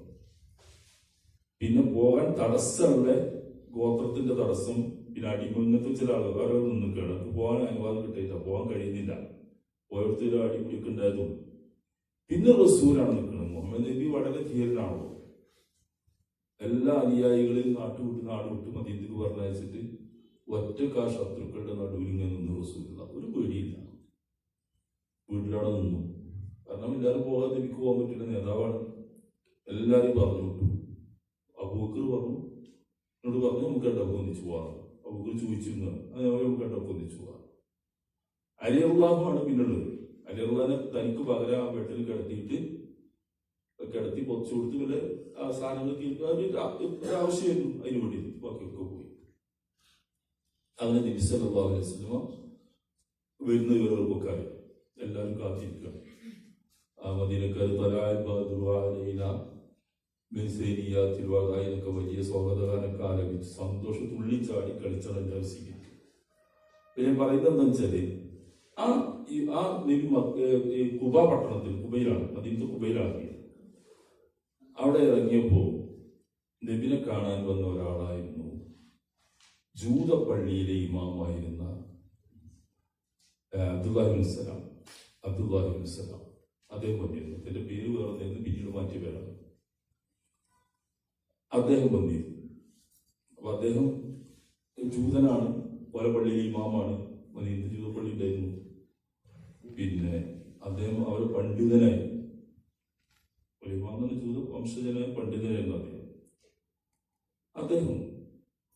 പിന്നെ പോകാൻ തടസ്സമുള്ള ഗോത്രത്തിന്റെ തടസ്സം, പിന്നെ അടിമങ്ങനത്തെ ചില ആളുകൾ നിന്നൊക്കെയാണ്. പോകാൻ അനുവാദം കിട്ടിയില്ല, പോകാൻ കഴിയുന്നില്ല. പോയടുത്തൊരു അടിപിടിയൊക്കെ ഉണ്ടായതും. പിന്നെ റസൂലാണ് നിൽക്കുന്നത്. മുഹമ്മദ് നബി വളരെ ധീരനാണല്ലോ. എല്ലാ അനുയായികളെയും നാട് വിട്ട് മദീനത്തേക്ക് പറഞ്ഞയച്ചിട്ട് ഒറ്റക്കാ ശത്രുക്കളുടെ നടുവിൽ ഇങ്ങനെ നിന്ന് റസൂലുള്ള. ഒരു പേടിയില്ല, വീട്ടിലവിടെ നിന്നു. കാരണം എല്ലാവരും പോകാതെ എനിക്ക് പോകാൻ പറ്റില്ല, നേതാവാണ്. എല്ലാവരും പറഞ്ഞു വിട്ടു. അബൂബക്കർ പറഞ്ഞു, എന്നോട് പറഞ്ഞു നമുക്ക് രണ്ടൊക്കെ ഒന്നിച്ചു പോകാം. അബൂബക്കർ ചോദിച്ചിരുന്നു, അങ്ങനെ നമുക്ക് രണ്ടൊക്കെ ഒന്നിച്ചു പോകാം. അലി റളിയല്ലാഹു പിന്നുള്ളത്. അലി റളിയല്ലാഹുവിനെ തനിക്ക് പകരം ആ വീട്ടിൽ കിടത്തി പൊച്ചു കൊടുത്ത് വല്ല സാധനങ്ങൾക്ക് ആവശ്യമായിരുന്നു, അതിന് വേണ്ടി ബാക്കിയൊക്കെ പോയി. അങ്ങനെ നബി സല്ലല്ലാഹു അലൈഹി വസല്ലം വരുന്ന വിവരങ്ങൾക്കൊക്കെ അറിയാം. എല്ലാവരും കാത്തിരിക്കുകയാണ്. ആ മദീനക്കാർ എന്നൊക്കെ വലിയ സ്വാഗതഗാനൊക്കെ ആലപിച്ച് സന്തോഷം തുള്ളിച്ചാടി കളിച്ചാണ് എല്ലാവരും സ്വീകരിക്കുക. പിന്നെ പറയുന്നത് എന്താ വെച്ചാല് ആ നബി കുബാ പട്ടണത്തിൽ, കുബയിലാണ്, മദീനത്തെ കുബയിലാണ്. അവിടെ ഇറങ്ങിയപ്പോ നബിനെ കാണാൻ വന്ന ഒരാളായിരുന്നു ജൂതപ്പള്ളിയിലെ ഇമാമായിരുന്ന അബ്ദുല്ലാഹിബ്നു സലാം. അദ്ദേഹം വന്നിരുന്നു. എന്റെ പേര് വേറെ പിന്നീട് മാറ്റിയ പേരാണ്. അദ്ദേഹം വന്നിരുന്നു. അപ്പൊ അദ്ദേഹം ജൂതനാണ്, പല പള്ളിയിലെ ഇമാമാണ്. മദീനത്തെ ജൂതപ്പള്ളി ഉണ്ടായിരുന്നു. പിന്നെ അദ്ദേഹം അവരെ പണ്ഡിതനായി, ഇമാമെന്ന് ജൂത വംശജനായ പണ്ഡിതനായിരുന്നു അദ്ദേഹം. അദ്ദേഹം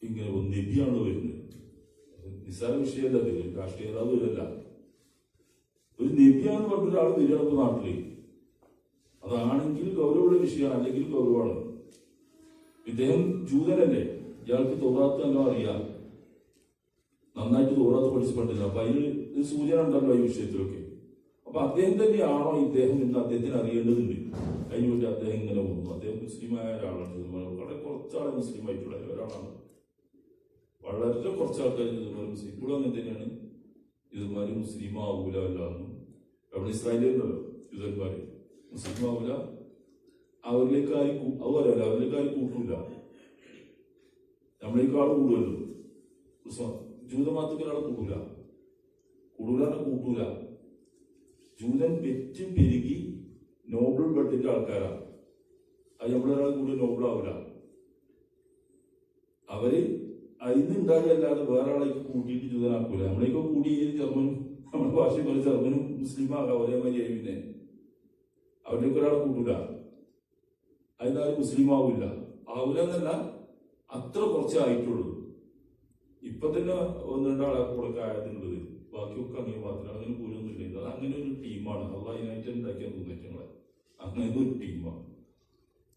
ഇങ്ങനെ നബിയാണല്ലോ വരുന്നത്. നിസ്സാര വിഷയമല്ല, അത് രാഷ്ട്രീയ നേതാവല്ല. ഒരു നബിയാന്ന് പറഞ്ഞ ഒരാൾ വരികയാണ് നാട്ടിലേക്ക്. അതാണെങ്കിൽ ഗൗരവമുള്ള വിഷയമാണ്, അല്ലെങ്കിൽ ഗൗരവമാണ്. ഇദ്ദേഹം ജൂതനല്ലേ, ഇയാൾക്ക് തൗറാത്ത് നല്ലോ അറിയാം, നന്നായിട്ട് തൗറാത്ത് പഠിച്ച് പണ്ടില്ല. അപ്പൊ അതിൽ സൂചന ഉണ്ടല്ലോ ഈ വിഷയത്തിലൊക്കെ. അപ്പൊ അദ്ദേഹം തന്നെയാണോ ഇദ്ദേഹം എന്ന് അദ്ദേഹത്തിന് അറിയേണ്ടതുണ്ട്. അതിനുവേണ്ടി അദ്ദേഹം ഇങ്ങനെ വന്നു. അദ്ദേഹം മുസ്ലിമായ ഒരാളാണ്. വളരെ കുറച്ചാളെ മുസ്ലിം ആയിട്ടുള്ള ഒരാളാണ്. വളരെ കുറച്ച് ആൾക്കാർ മുസ്ലിം. ഇവിടെ അങ്ങനെ തന്നെയാണ്. യൂതന്മാര് മുസ്ലിം ആവൂല അല്ലാന്നും. അവിടെ ഇസ്രായേലുണ്ടല്ലോ യൂതന്മാര്, മുസ്ലിം ആവൂല, അവരിലേക്ക് ആരും അത് പറയാമല്ലോ, അവരിലേക്ക് ആരും കൂട്ടൂല. നമ്മളേക്കാൾ കൂടുമല്ലോ. ജൂതമതത്തിൽ ഒരാൾ കൂടൂല, കൂട്ടൂല. ജൂതൻ പെറ്റ് പെരുകി നോബിൾ ബ്ലഡിന്റെ ആൾക്കാരാണ്. അത് നമ്മളൊരാൾ കൂടി നോബിളാവില്ല. അവര് അതിന് ഉണ്ടാകുകയല്ലാതെ വേറെ ആളേക്ക് കൂട്ടിയിട്ട് ജൂതനാക്കൂല. നമ്മളേക്ക് കൂടി ജർമ്മനും നമ്മുടെ ഭാഷയിൽ പോലെ ജർമ്മനും മുസ്ലിമാകാം ഒരേ മാതിരിയായി. പിന്നെ അവരിലേക്ക് ഒരാളെ കൂട്ടൂല, അതിനാരും മുസ്ലിം ആവില്ല. എന്നല്ല, അത്ര കുറച്ചേ ആയിട്ടുള്ളൂ. ഇപ്പൊ തന്നെ ഒന്ന് രണ്ടാളെ കൂടെ ആയതുള്ളത്, ബാക്കിയൊക്കെ അങ്ങനെ മാത്രമേ. അങ്ങനെ പോലൊന്നുമില്ല. ഇത് അങ്ങനെ ഒരു ടീമാണ്. അതിനായിട്ട് ഉണ്ടാക്കിയാൽ തോന്നിയിട്ടുള്ള അങ്ങനെ ഒരു ടീമാണ്.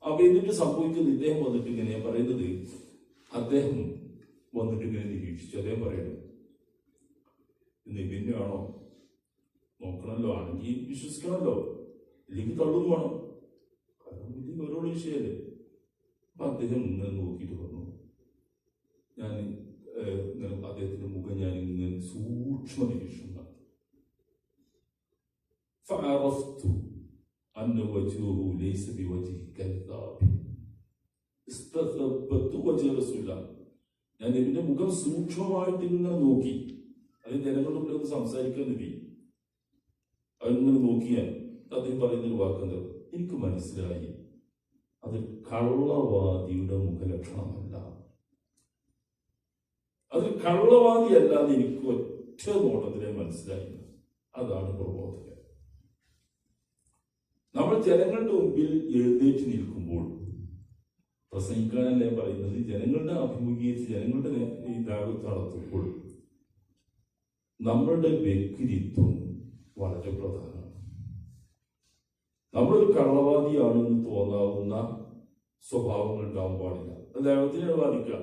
അപ്പൊ എന്നിട്ട് സംഭവിച്ചത്, ഇദ്ദേഹം വന്നിട്ട് ഇങ്ങനെ പറയുന്നത്, അദ്ദേഹം വന്നിട്ട് ഇങ്ങനെ നിരീക്ഷിച്ചു. അദ്ദേഹം പറയുന്നത്, നബിന്റെ ആണോ നോക്കണമല്ലോ, ആണെങ്കിൽ വിശ്വസിക്കണമല്ലോ, ഇല്ലെങ്കിൽ തള്ളും വേണം. കാരണം ഇത് ഓരോ വിഷയല്ലേ. അപ്പൊ അദ്ദേഹം ഇങ്ങനെ നോക്കിയിട്ട് പറഞ്ഞു, ഞാൻ ഇങ്ങനെ അദ്ദേഹത്തിന്റെ മുഖം ഞാൻ ഇങ്ങനെ സൂക്ഷ്മ നിരീക്ഷണം നടത്തി. ഞാൻ നബിന്റെ മുഖം സൂക്ഷ്മമായിട്ട് ഇങ്ങനെ നോക്കി. അത് ജനങ്ങളുടെ മുമ്പിൽ ഒന്ന് സംസാരിക്കാൻ നബി അതിങ്ങനെ നോക്കിയാൽ അദ്ദേഹം പറയുന്നൊരു വാക്കെന്താ, എനിക്ക് മനസ്സിലായി അത് കള്ളവാദിയുടെ മുഖലക്ഷണമല്ല. അത് കള്ളവാദി അല്ലാതെ എനിക്ക് ഒറ്റ നോട്ടത്തിലെ മനസ്സിലായി. അതാണ് പ്രബോധകൻ. നമ്മൾ ജനങ്ങളുടെ മുമ്പിൽ എഴുന്നേറ്റ് നിൽക്കുമ്പോൾ, പ്രസംഗിക്കാനല്ലേ പറയുന്നത്, ജനങ്ങളുടെ അഭിമുഖീകരിച്ച് ജനങ്ങളുടെ ഈ ദാവത്ത് നടത്തുമ്പോൾ നമ്മളുടെ വ്യക്തിത്വം വളരെ പ്രധാനമാണ്. നമ്മളൊരു കള്ളവാദിയാണെന്ന് തോന്നാവുന്ന സ്വഭാവങ്ങൾ ഉണ്ടാവാൻ പാടില്ല. അത് ദൈവത്തിനെ ബാധിക്കുക.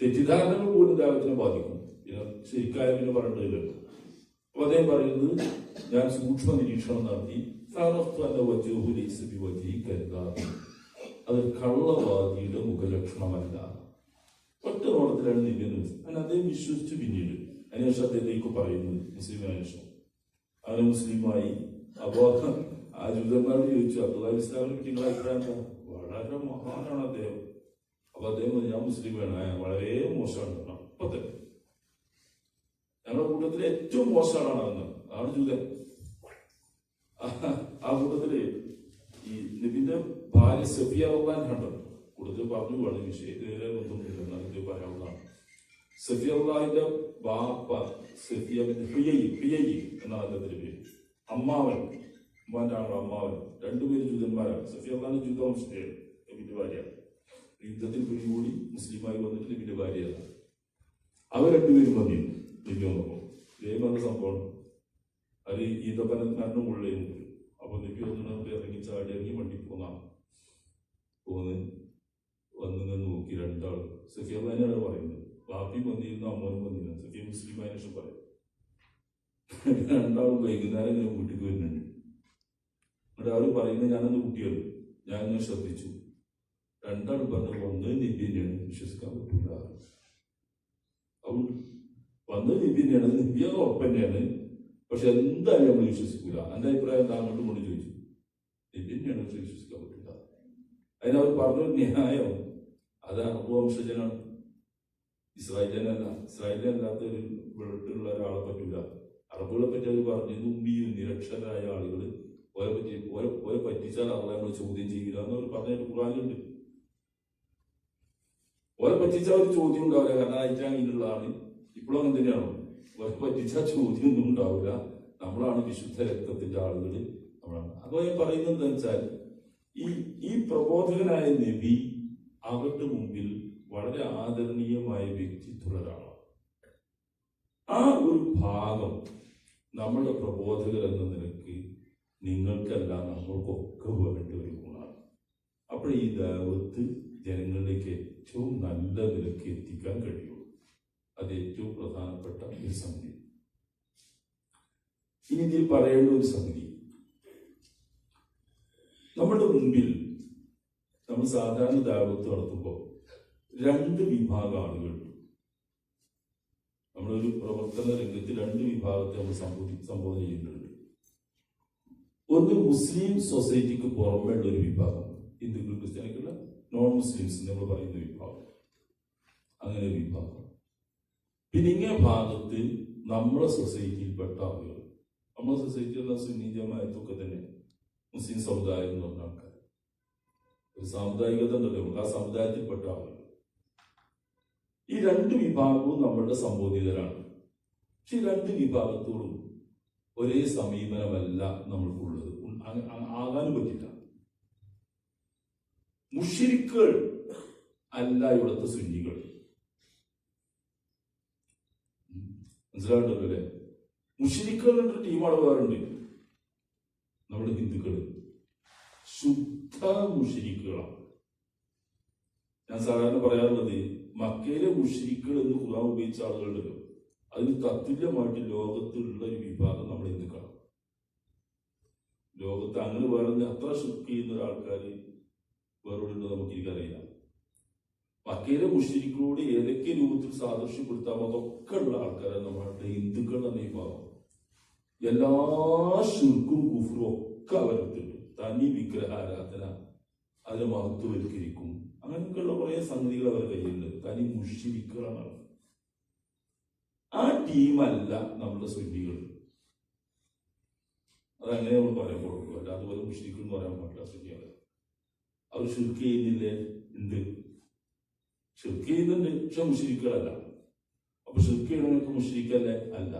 തെറ്റിദ്ധാരണകൾ പോലും ദൈവത്തിനെ ബാധിക്കും. പിന്നെ ശരിക്കായ പിന്നെ പറയേണ്ടതില്ലല്ലോ. അപ്പൊ അദ്ദേഹം പറയുന്നത്, ഞാൻ സൂക്ഷ്മ നിരീക്ഷണം നടത്തി, അതൊരു കള്ളവാദിയുടെ മുഖലക്ഷണമല്ല. ഒറ്റ നോട്ടത്തിലാണ് നിൽക്കുന്നത്. അങ്ങനെ അദ്ദേഹം വിശ്വസിച്ചു. പിന്നീട് അതിനുശേഷം അദ്ദേഹത്തേക്ക് പറയുന്നത്, മുസ്ലിമായ ശേഷം അങ്ങനെ മുസ്ലിമായി. അപ്പോ ആ ജൂതന്മാരോട് ചോദിച്ചു, അബ്ദുല്ലാഹി ഇസ്ലാമിനെ പറ്റി നിങ്ങളുടെ അഭിപ്രായം എന്താ? വളരെ മഹാനാണ് അദ്ദേഹം. അപ്പൊ അദ്ദേഹം പറഞ്ഞു, ഞാൻ മുസ്ലിമാണ്, വളരെ മോശമാണ്. അപ്പൊ തന്നെ ഞങ്ങളുടെ കൂട്ടത്തിലെ ഏറ്റവും മോശം ആളാണ് ആണ് ജൂതൻ. ആ കൂട്ടത്തില് ഈ നബിന്റെ ഭാര്യ സഫിയ റളിയല്ലാഹു അൻഹ കൂടുതൽ പറഞ്ഞു പോവാണ്, വിഷയത്തിലെ ബന്ധമൊന്നുമില്ല, ഇത് പറയാവുന്നതാണ്. സഫിയ റളിയല്ലാഹുവിന്റെ ബാപ്പ സഫിയ എന്നാണ് അദ്ദേഹത്തിന്റെ പേര്. അമ്മാവൻ, ഉമ്മാന്റെ ആണോ അമ്മാവൻ, രണ്ടുപേര് ജൂതന്മാരാണ്. സഫിയ റളിയല്ലാഹു ജൂതവംശജയാണ്, നബിന്റെ ഭാര്യ. യുദ്ധത്തിൽ പിടികൂടി മുസ്ലിമായി വന്നിട്ട് നബിന്റെ ഭാര്യയാണ്. അവർ രണ്ടുപേരും വന്നിരുന്നു നബി വന്നപ്പോ. ഇതേ പറഞ്ഞ സംഭവമാണ്. അത് ഈദപ്പനത്തിനും ഉള്ളേയും. അപ്പൊ നബി വന്നിട്ട് ഇറങ്ങി ചാടി ഇറങ്ങി വണ്ടി പോന്നാണ് വന്നിങ്ങനെ നോക്കി. രണ്ടാൾ സഫിയ തന്നെയാണ് പറയുന്നത്. ബാപ്പി വന്നിരുന്നു, അമ്മോനും വന്നിരുന്നു. സഫിയ മുസ്ലിം ആയ ശേഷം പറയും. രണ്ടാളും വൈകുന്നേരം ഇങ്ങനെ വീട്ടിൽ വരുന്നുണ്ട്. എന്നിട്ട് അവർ പറയുന്നത്, ഞാനന്ന് കുട്ടികൾ ഞാൻ ഇങ്ങനെ ശ്രദ്ധിച്ചു. രണ്ടാളും പറഞ്ഞു, വന്നത് നബി തന്നെയാണ്, വിശ്വസിക്കാൻ പറ്റില്ല. അതുകൊണ്ട് വന്നത് നബി തന്നെയാണ്, നബിയത് ഉറപ്പന്നെയാണ്, പക്ഷെ എന്തായാലും നമ്മൾ വിശ്വസിക്കൂല. എന്റെ അഭിപ്രായം താങ്കളുടെ കൊണ്ട് ചോദിച്ചു. നബി തന്നെയാണ്, പക്ഷെ വിശ്വസിക്കാൻ പറ്റില്ല. അതിനവർ പറഞ്ഞൊരു ന്യായം, അത് അറബ് വംശജനാണ്, ഇസ്രായേലിനല്ല. ഇസ്രായേലിനല്ലാത്ത ഒരു വീട്ടിലുള്ള ഒരാളെ പറ്റൂല. അറബുകളെ പറ്റി അവർ പറഞ്ഞു, ഉമ്മിയും നിരക്ഷരായ ആളുകൾ ഓരെ പറ്റിച്ചാൽ അവളെ നമ്മൾ ചോദ്യം ചെയ്യില്ല എന്ന് അവർ പറഞ്ഞിട്ട് ഖുർആനിലുണ്ട്. ഓരെ പറ്റിച്ചാൽ ഒരു ചോദ്യം ഉണ്ടാവില്ല, കാരണം അയറ്റാങ്ങിലുള്ളതാണ്. ഇപ്പോഴും അങ്ങനെ തന്നെയാണോ? ഓരെ പറ്റിച്ചാൽ ചോദ്യം ഒന്നും ഉണ്ടാവില്ല. നമ്മളാണ് വിശുദ്ധ രക്തത്തിന്റെ ആളുകൾ, നമ്മളാണ്. അപ്പൊ പറയുന്നത് എന്താ വെച്ചാൽ, ഈ പ്രബോധകനായ നബി അവരുടെ മുമ്പിൽ വളരെ ആദരണീയമായ വ്യക്തിത്വമുള്ള ഒരാളാണ്. ആ ഒരു ഭാഗം നമ്മുടെ പ്രബോധകർ എന്ന നിലയ്ക്ക് നിങ്ങൾക്കല്ല നമ്മൾക്കൊക്കെ വേണ്ട ഒരു ഗുണമാണ്. അപ്പോൾ ഈ ദഅവത്ത് ജനങ്ങളിലേക്ക് ഏറ്റവും നല്ല നിലയ്ക്ക് എത്തിക്കാൻ കഴിയുള്ളൂ. അത് ഏറ്റവും പ്രധാനപ്പെട്ട ഒരു സംഗതി. ഇനി ഇതിൽ പറയേണ്ട ഒരു സംഗതി, നമ്മുടെ മുമ്പിൽ നമ്മൾ സാധാരണ ദഅവത്ത് നടത്തുമ്പോൾ രണ്ട് വിഭാഗം ആളുകളുണ്ട്. നമ്മളൊരു പ്രവർത്തന രംഗത്ത് രണ്ട് വിഭാഗത്തെ നമ്മൾ സംബോധന ചെയ്യുന്നുണ്ട്. ഒന്ന് മുസ്ലിം സൊസൈറ്റിക്ക് പുറമേയുള്ള ഒരു വിഭാഗം, ഹിന്ദുക്കൾ ക്രിസ്ത്യാനിക്കുള്ള നോൺ മുസ്ലിംസ് നമ്മൾ പറയുന്ന വിഭാഗം, അങ്ങനെ ഒരു വിഭാഗം. പിന്നെ ഇങ്ങനെ ഭാഗത്ത് നമ്മളെ സൊസൈറ്റിയിൽപ്പെട്ട ആളുകൾ, നമ്മളെ സൊസൈറ്റിയിലുള്ള സുന്നി ജമാഅത്തൊക്കെ തന്നെ മുസ്ലിം സമുദായം എന്ന് പറഞ്ഞ ആൾക്കാർ, ഒരു സാമുദായികത ഉണ്ടല്ലോ, നമുക്ക് ആ സമുദായത്തിൽപ്പെട്ട ആളുകൾ. ഈ രണ്ട് വിഭാഗവും നമ്മളുടെ സംബോധിതരാണ്. പക്ഷെ ഈ രണ്ട് വിഭാഗത്തോടും ഒരേ സമീപനമല്ല നമ്മൾക്കുള്ളത്, ആകാനും പറ്റില്ല. മുശ്രിക്കുകൾ അല്ല ഇവിടുത്തെ സുന്നികൾ, മനസ്സിലാവുണ്ടല്ലോ അല്ലെ? മുശ്രിക്കുകളുടെ ടീം അവിടെ വേറുണ്ട്. നമ്മുടെ ഹിന്ദുക്കള് ശുദ്ധ മുശ്രിക്കുകളാണ്. ഞാൻ സാധാരണ പറയാറുള്ളത്, മക്കയിലെ മുശ്രിക്കുകൾ എന്ന് ഖുർആൻ ഉപയോഗിച്ച ആളുകളുണ്ടല്ലോ, അതിന് തത്തുല്യമായിട്ട് ലോകത്തിലുള്ള ഒരു വിഭാഗം നമ്മൾ ഹിന്ദുക്കളാണ്. ലോകത്ത് അങ്ങനെ വേറെ അത്ര ശുദ്ധ ചെയ്യുന്ന ഒരാൾക്കാർ വേറെ നമുക്ക് എനിക്കറിയില്ല. മക്കയിലെ മുശ്രിക്കുകളോട് ഏതൊക്കെ രൂപത്തിൽ സാദൃശ്യപ്പെടുത്താമോ അതൊക്കെ ഉള്ള ആൾക്കാരാണ് നമ്മളുടെ ഹിന്ദുക്കൾ എന്ന വിഭാഗം. എല്ലാ ശിർക്കും കുഫ്റും ഒക്കെ അവരെടുത്തിട്ട് തനി വിഗ്രഹാരാധന, അതിനെ മഹത്വവൽക്കരിക്കും, അങ്ങനെയൊക്കെയുള്ള കുറെ സംഗതികൾ അവരുടെ കയ്യിലുണ്ട്. തനി മുശ്രിക്കുകളാണ്. ആ ടീമല്ല നമ്മുടെ സുന്നികൾ. അതങ്ങനെ നമ്മൾ പറയാൻ കൊടുക്കും. അല്ല അതുപോലെ മുശ്രിക്കുകൾ എന്ന് പറയാൻ പാടില്ല. സുന്നികൾ അവർ ശിർക്ക് ചെയ്യുന്നില്ലേ? ഉണ്ട്, ശിർക്ക് ചെയ്യുന്നുണ്ട്, പക്ഷെ മുശ്രിക്കുകളല്ല. അപ്പൊ ശിർക്ക് ചെയ്യണവർക്ക് മുശ്രിക്കല്ലേ? അല്ല.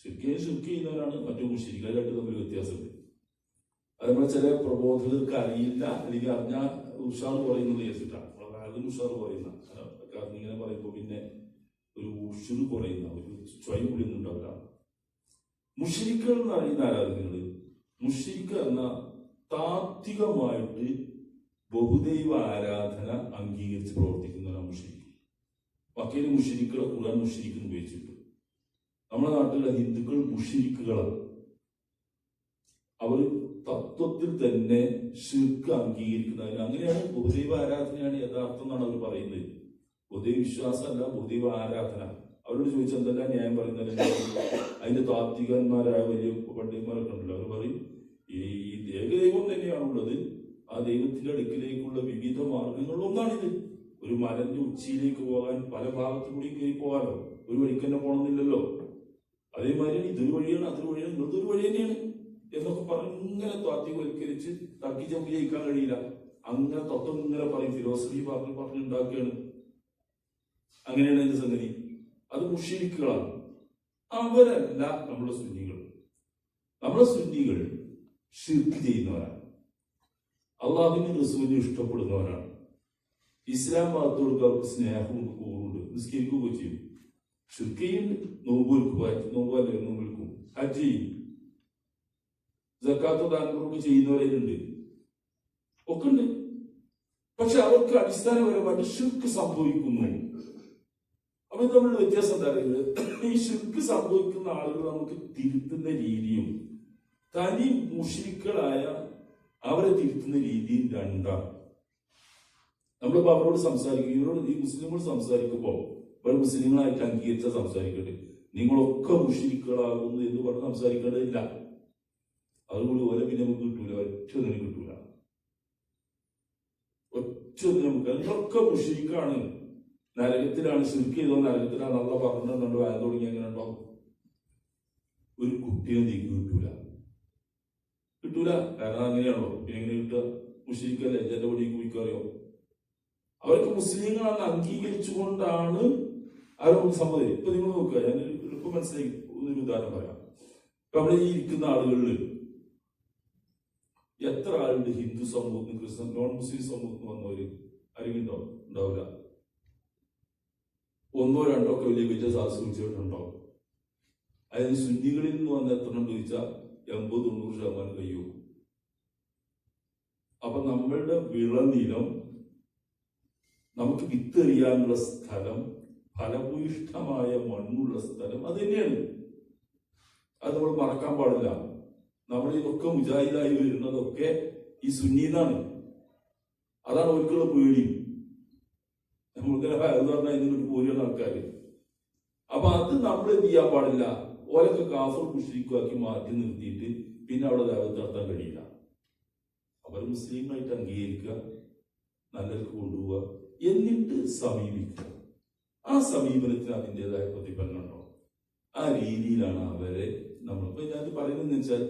ശിർക്ക് ചെയ്യുന്നവരാണ് മറ്റു മുശ്രിക്കുകളായിട്ട് തമ്മിൽ വ്യത്യാസമുണ്ട്. അത് നമ്മളെ ചില പ്രബോധകർക്ക് അറിയില്ല, അല്ലെങ്കിൽ അറിഞ്ഞാൽ ഉഷാർ പറയുന്നത് കേസിട്ടാണ്. അതിന് ഉഷാർ പറയുന്ന കാരണം ഇങ്ങനെ പറയുമ്പോൾ പിന്നെ ഒരു ഉഷുറ് കുറയുന്ന ഒരു സ്വയം കൂടിയൊന്നും ഉണ്ടാവില്ല. മുശ്രിക്കുകൾ എന്ന് അറിയുന്ന ആരാധനകള്, മുശ്രിക്ക് എന്ന താത്വികമായിട്ട് ബഹുദൈവ ആരാധന അംഗീകരിച്ച് പ്രവർത്തിക്കുന്നവരാണ് മുശ്രിക്ക്. മക്കയിലെ മുശ്രിക്കുകളെ ഖുർആൻ മുശ്രിക്ക് ഉപയോഗിച്ചിട്ട്. നമ്മുടെ നാട്ടിലെ ഹിന്ദുക്കൾ മുശ്രിക്കുകളാണ്. അവർ തത്വത്തിൽ തന്നെ ശിർക്ക് അംഗീകരിക്കുന്നതിന് അങ്ങനെയാണ്. ബഹുദൈവ ആരാധനയാണ് യഥാർത്ഥം എന്നാണ് അവർ പറയുന്നത്. ബഹുദൈവ വിശ്വാസമല്ല, ബഹുദൈവ ആരാധന. അവരോട് ചോദിച്ചാൽ എന്തെല്ലാം ന്യായം പറയുന്നത്? അതിന്റെ താത്വികന്മാരായ വലിയ പണ്ഡിതന്മാരൊക്കെ ഉണ്ടല്ലോ, അവർ പറയും ഈ ഏകദൈവം തന്നെയാണുള്ളത്, ആ ദൈവത്തിന്റെ അടുക്കിലേക്കുള്ള വിവിധ മാർഗങ്ങളിൽ ഒന്നാണിത്. ഒരു മലന്റെ ഉച്ചിയിലേക്ക് പോകാൻ പല ഭാഗത്തു കൂടി കയറി പോകാനോ, ഒരു വഴിക്ക് തന്നെ പോകണമെന്നില്ലല്ലോ. അതേമാതിരി ഇതൊരു വഴിയാണ്, അതൊരു വഴിയാണ്, ഇതൊരു വഴി തന്നെയാണ് എന്നൊക്കെ പറഞ്ഞ് ഇങ്ങനെ താത്വികവൽക്കരിച്ച് തട്ടി ചമ്പി ജയിക്കാൻ കഴിയില്ല. അങ്ങനെ തത്വം ഇങ്ങനെ പറയും, ഫിലോസഫി പറഞ്ഞുണ്ടാക്കുകയാണ്. അങ്ങനെയാണ് എന്റെ സംഗതി. അത് മുശ്രിക്കുകളാണ്. അവരല്ല നമ്മുടെ സുന്നികൾ. നമ്മുടെ സുന്നികൾ ശിർക്ക് ചെയ്യുന്നവരാണ്, അള്ളാഹുവിന്റെ റസൂലിനെ ഇഷ്ടപ്പെടുന്നവരാണ്. ഇസ്ലാം മതത്തോട് അവർക്ക് സ്നേഹവും കൂറുണ്ട്, നിസ്കരിക്കുകയൊക്കെ ചെയ്യും. ശിർക്ക് ചെയ്യുന്നുണ്ട്, നോമ്പുവെൽക്കും, ഹജ്ജ് ചെയ്യും, സക്കാത്ത് ദാനങ്ങളൊക്കെ ചെയ്യുന്നവരുണ്ട്, ഒക്കെ ഉണ്ട്. പക്ഷെ അവർക്ക് അടിസ്ഥാനപരമായിട്ട് ശിർക്ക് സംഭവിക്കുന്നു. അപ്പൊ ഇത് തമ്മിലുള്ള വ്യത്യാസം എന്താ പറയുന്നത്? ഈ ശിർക്ക് സംഭവിക്കുന്ന ആളുകൾ നമുക്ക് തിരുത്തുന്ന രീതിയും തനി മുശ്രിക്കുകളായ അവരെ തിരുത്തുന്ന രീതിയും രണ്ടാണ്. നമ്മളിപ്പോ അവരോട് സംസാരിക്കും, ഇവരോട് ഈ മുസ്ലിങ്ങൾ സംസാരിക്കുമ്പോൾ ഇവർ മുസ്ലിങ്ങളായിട്ട് അംഗീകരിച്ചാൽ സംസാരിക്കട്ടെ, നിങ്ങളൊക്കെ മുശ്രിക്കുകളാകുന്നു എന്ന് പറഞ്ഞ് സംസാരിക്കേണ്ടതില്ല. അതുകൊണ്ട് ഓരോ പിന്നെ നമുക്ക് കിട്ടൂല, ഒറ്റൊന്നിനും കിട്ടൂല, ഒറ്റൊന്നിനും നമുക്ക്. നിങ്ങളൊക്കെ മുശ്രിക്കാണ്, നരകത്തിലാണ്, ശിർക്ക് ചെയ്തോ നരകത്തിലാണ് അള്ള പറഞ്ഞിട്ടുണ്ടോ, വായ തുടങ്ങി അങ്ങനെ ഉണ്ടോ? ഒരു കുട്ടിയെ നീക്ക് കിട്ടൂല. കാരണം അങ്ങനെയാണല്ലോ. പിന്നെ എങ്ങനെ കിട്ടുക? മുശ്രിക്കല്ലേ, എന്റെ വഴിക്ക് പോയിക്കറിയോ? അവർക്ക് മുസ്ലിങ്ങളാണ് അംഗീകരിച്ചുകൊണ്ടാണ് അവരൊന്നും സമ്മതിക്കും. ഇപ്പൊ നിങ്ങൾ നോക്കുക, ഞാൻ എളുപ്പം മനസ്സിലാക്കി ഒരു ഉദാഹരണം പറയാം. ഇപ്പൊ അവിടെ ഈ ഇരിക്കുന്ന ആളുകളിൽ എത്ര ആളുണ്ട് ഹിന്ദു സമൂഹത്തിന്, ക്രിസ്ത്യൻ നോൺ മുസ്ലിം സമൂഹത്തിന് വന്നവര്? ആരെങ്കിലും ഉണ്ടാവില്ല. ഒന്നോ രണ്ടോ ഒക്കെ വലിയ വലിയ സാഹസിച്ചുണ്ടാവും. അതായത് സുന്നികളിൽ നിന്ന് വന്ന എത്ര ഉണ്ടെന്ന് ചോദിച്ചാൽ 80-90% കഴിയും. അപ്പൊ നമ്മളുടെ വിളനിലം, നമുക്ക് വിത്തെറിയാനുള്ള സ്ഥലം, ഫലഭൂയിഷ്ഠമായ മണ്ണുള്ള സ്ഥലം അത് തന്നെയാണ്. അത് നമ്മൾ മറക്കാൻ പാടില്ല. നമ്മൾ ഇതൊക്കെ മുജാഹിദായി വരുന്നതൊക്കെ ഈ സുന്നീന്നാണ്. അതാണ് അവർക്കുള്ള പേടി. നമ്മളിങ്ങനെ പറഞ്ഞാൽ ഇതിനൊരു പോലെയുള്ള ആൾക്കാര്. അപ്പൊ അത് നമ്മൾ എന്ത് ചെയ്യാൻ പാടില്ല, ഓലൊക്കെ കാഫർ മുശ്രിക്കാക്കി മാറ്റി നിർത്തിയിട്ട് പിന്നെ അവിടെ ദഅവത്ത് നടത്താൻ കഴിയില്ല. അവർ മുസ്ലിമായിട്ട് അംഗീകരിക്കുക, നല്ലവർക്ക് കൊണ്ടുപോവുക, എന്നിട്ട് സമീപിക്കുക. ആ സമീപനത്തിന് അതിൻ്റെതായ പ്രതിഫലനം ഉണ്ടാവും. ആ രീതിയിലാണ് അവരെ നമ്മളിപ്പോൾ ഇതിനകത്ത് പറയുന്നതെന്ന് വെച്ചാൽ